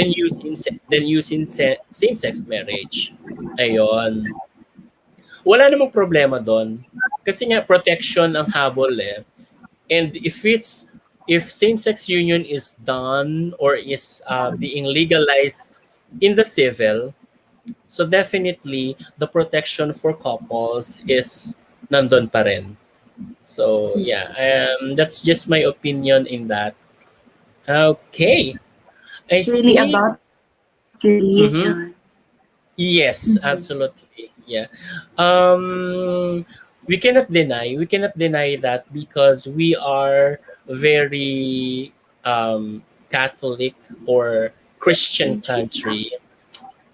than using same-sex marriage. Ayon. Wala namang problema doon. Kasi nga protection ang habol eh. And if same-sex union is done or is being legalized in the civil, so definitely the protection for couples is nandun pa rin. So yeah, that's just my opinion in that. Okay. I It's really think about mhm. religion. Yes, Mhm. absolutely. Yeah. Um we cannot deny that because we are very Catholic or Christian country.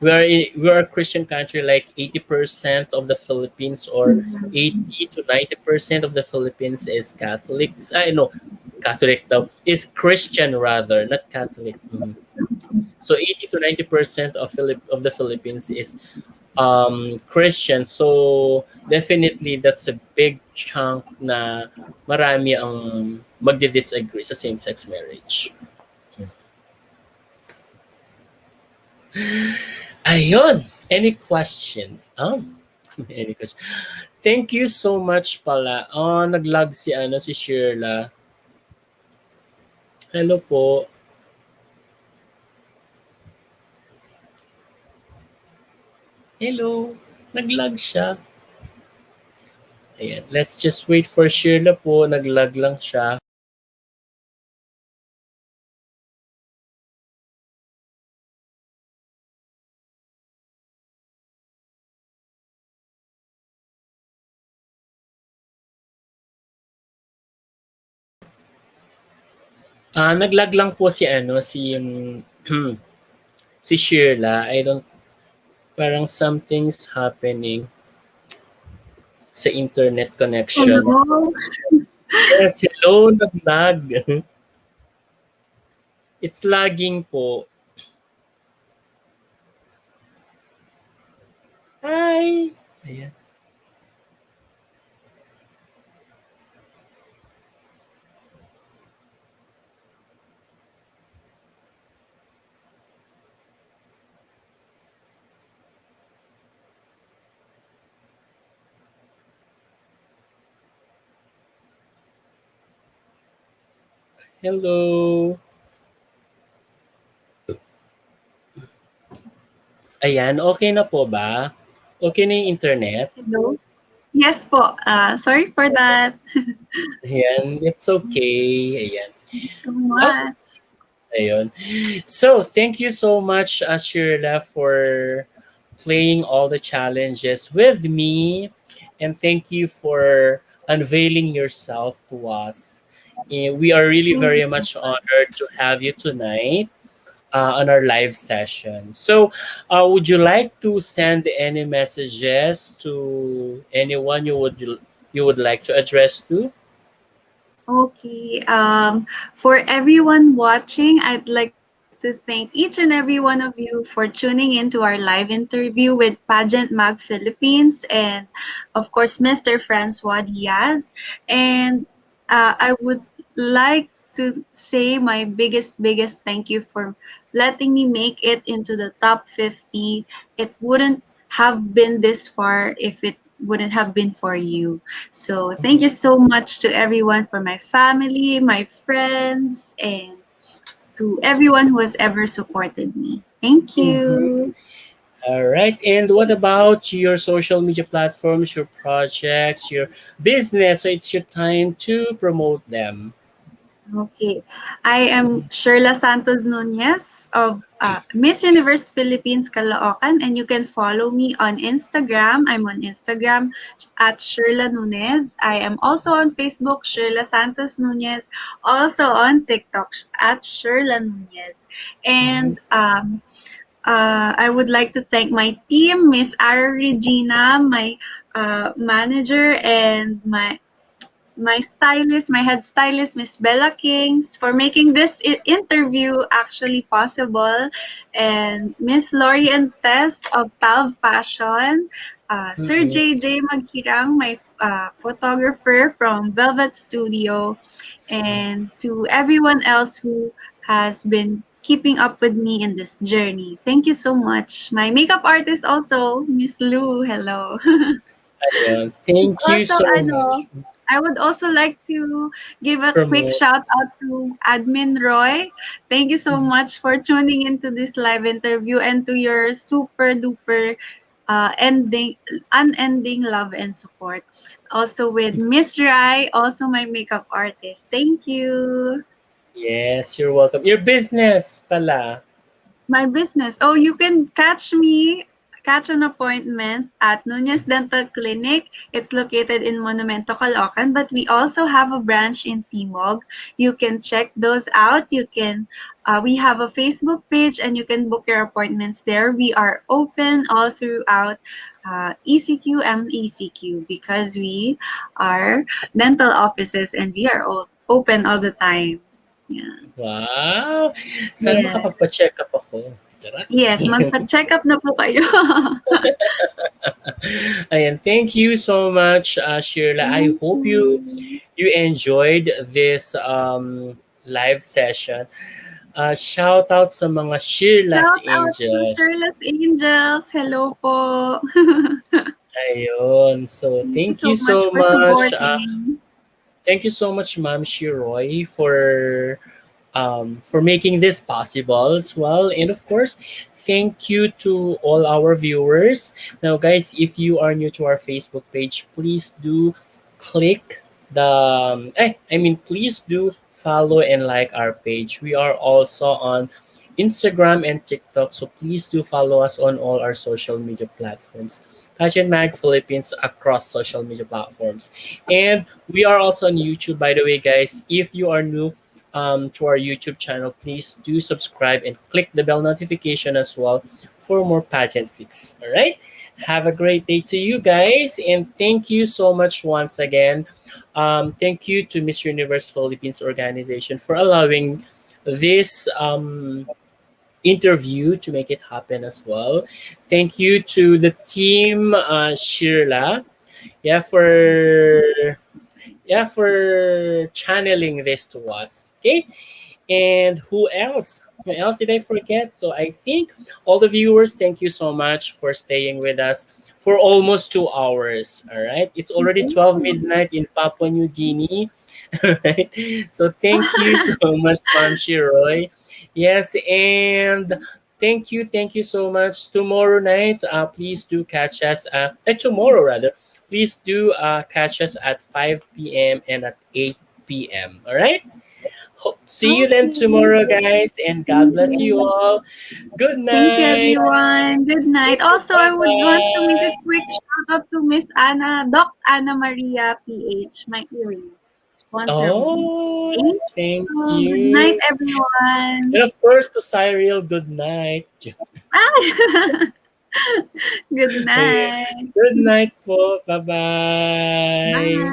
We are a Christian country, like 80% of the Philippines, or Mhm. 80 to 90% of the Philippines is Catholics. I know Catholic though is Christian rather, not Catholic. Mhm. So 80 to 90% of the Philippines is Christian. So definitely that's a big chunk na marami ang magdi-disagree sa same-sex marriage. Ayun. Any questions? Any questions? Thank you so much pala. Oh, nag-log si Shyrla. Hello po. Hello. Nag-log siya. Ayan. Let's just wait for Shyrla po. Nag-log lang siya. Nag-log lang po si Shyrla. I don't parang something's happening sa internet connection. Hello. Yes, hello, nag-lag. It's lagging po. Hi! Ayan. Hello! Ayan, okay na po ba? Okay na yung internet? Hello. Yes po. Sorry for that. Ayan, it's okay. Ayan. So Okay, much. ayun. So, thank you so much, Shirley, for playing all the challenges with me. And thank you for unveiling yourself to us. We are really Thank very you so much much. honored to have you tonight on our live session. So, would you like to send any messages to anyone you would like to address to? Okay. For everyone watching, I'd like to thank each and every one of you for tuning into our live interview with Pageant Mag Philippines and, of course, Mr. Francois Diaz. And I would like to say my biggest thank you for letting me make it into the top 50. It wouldn't have been this far if it wouldn't have been for you. So thank you so much to everyone, for my family, my friends, and to everyone who has ever supported me. Thank Mm-hmm. you. All right. And what about your social media platforms, your projects, your business? So it's your time to promote them. Okay. I am Shyrla Santos Nuñez of Miss Universe Philippines Caloocan, and you can follow me on Instagram. I'm on Instagram at Shyrla Nuñez. I am also on Facebook, Shyrla Santos Nuñez. Also on TikTok at Shyrla Nuñez. Mhm. And I would like to thank my team, Miss Ara Regina, my manager, and my stylist, my head stylist, Miss Bella Kings, for making this interview actually possible, and Miss Lori and Tess of Tav Fashion, Sir Mhm. JJ Maghirang, my photographer from Velvet Studio, and to everyone else who has been keeping up with me in this journey. Thank you so much. My makeup artist also, Miss Lou. Hello. Ayun. Thank you Also, so much. I would also like to give a quick Promote. shout out to Admin Roy. Thank you so much for tuning into this live interview and to your super duper unending love and support. Also with Miss Rai, also my makeup artist. Thank you. Yes, you're welcome. Your business pala. My business. Oh, you can catch an appointment at Nuñez Dental Clinic. It's located in Monumento, Caloocan, but we also have a branch in Timog. You can check those out. We have a Facebook page and you can book your appointments there. We are open all throughout ECQ and ACQ because we are dental offices and we are all open all the time. Yeah. Wow! Sana Yeah. makapagpa-check up ako. Charot. Yes, magpa-check up na po kayo. Ayan, thank you so much, Shirla. I Thank hope you. you enjoyed this live session. Shout out sa mga Shirla's Shout out to Angels. Shyrla's Angels. Hello po. Ayun. So, Thank you thank so you much so for much. supporting. Thank you so much, Ma'am Shiroy, for making this possible as well. And of course, thank you to all our viewers. Now, guys, if you are new to our Facebook page, please do click please do follow and like our page. We are also on Instagram and TikTok, so please do follow us on all our social media platforms. Pageant Mag Philippines across social media platforms. And we are also on YouTube, by the way, guys. If you are new to our YouTube channel, please do subscribe and click the bell notification as well for more pageant fix. All right. Have a great day to you guys, and thank you so much once again. Thank you to Miss Universe Philippines organization for allowing this interview to make it happen as well. Thank you to the team, Shirla, yeah, for channeling this to us. Okay, and who else? Who else did I forget? So I think all the viewers, thank you so much for staying with us for almost 2 hours. All right. It's already Thank 12 you. midnight in Papua New Guinea. All right. So thank you so much, Ma'am Shiroy. Yes, and thank you so much. Tomorrow night, please do catch us. Tomorrow rather, please do catch us at 5 p.m. and at 8 p.m. All right. See you then Okay. tomorrow, guys, and God Thank bless you you. all. Good Thank you, night. everyone. Good night. Also, Bye I would want to make a bye. quick shout out to Miss Anna, Doc Anna Maria PH, my earring sponsor me. Oh, Thank thank you. Good night, you. everyone. And of course, to Cyril, good night. Bye. Good Okay. night. Good night po. Bye-bye. Bye.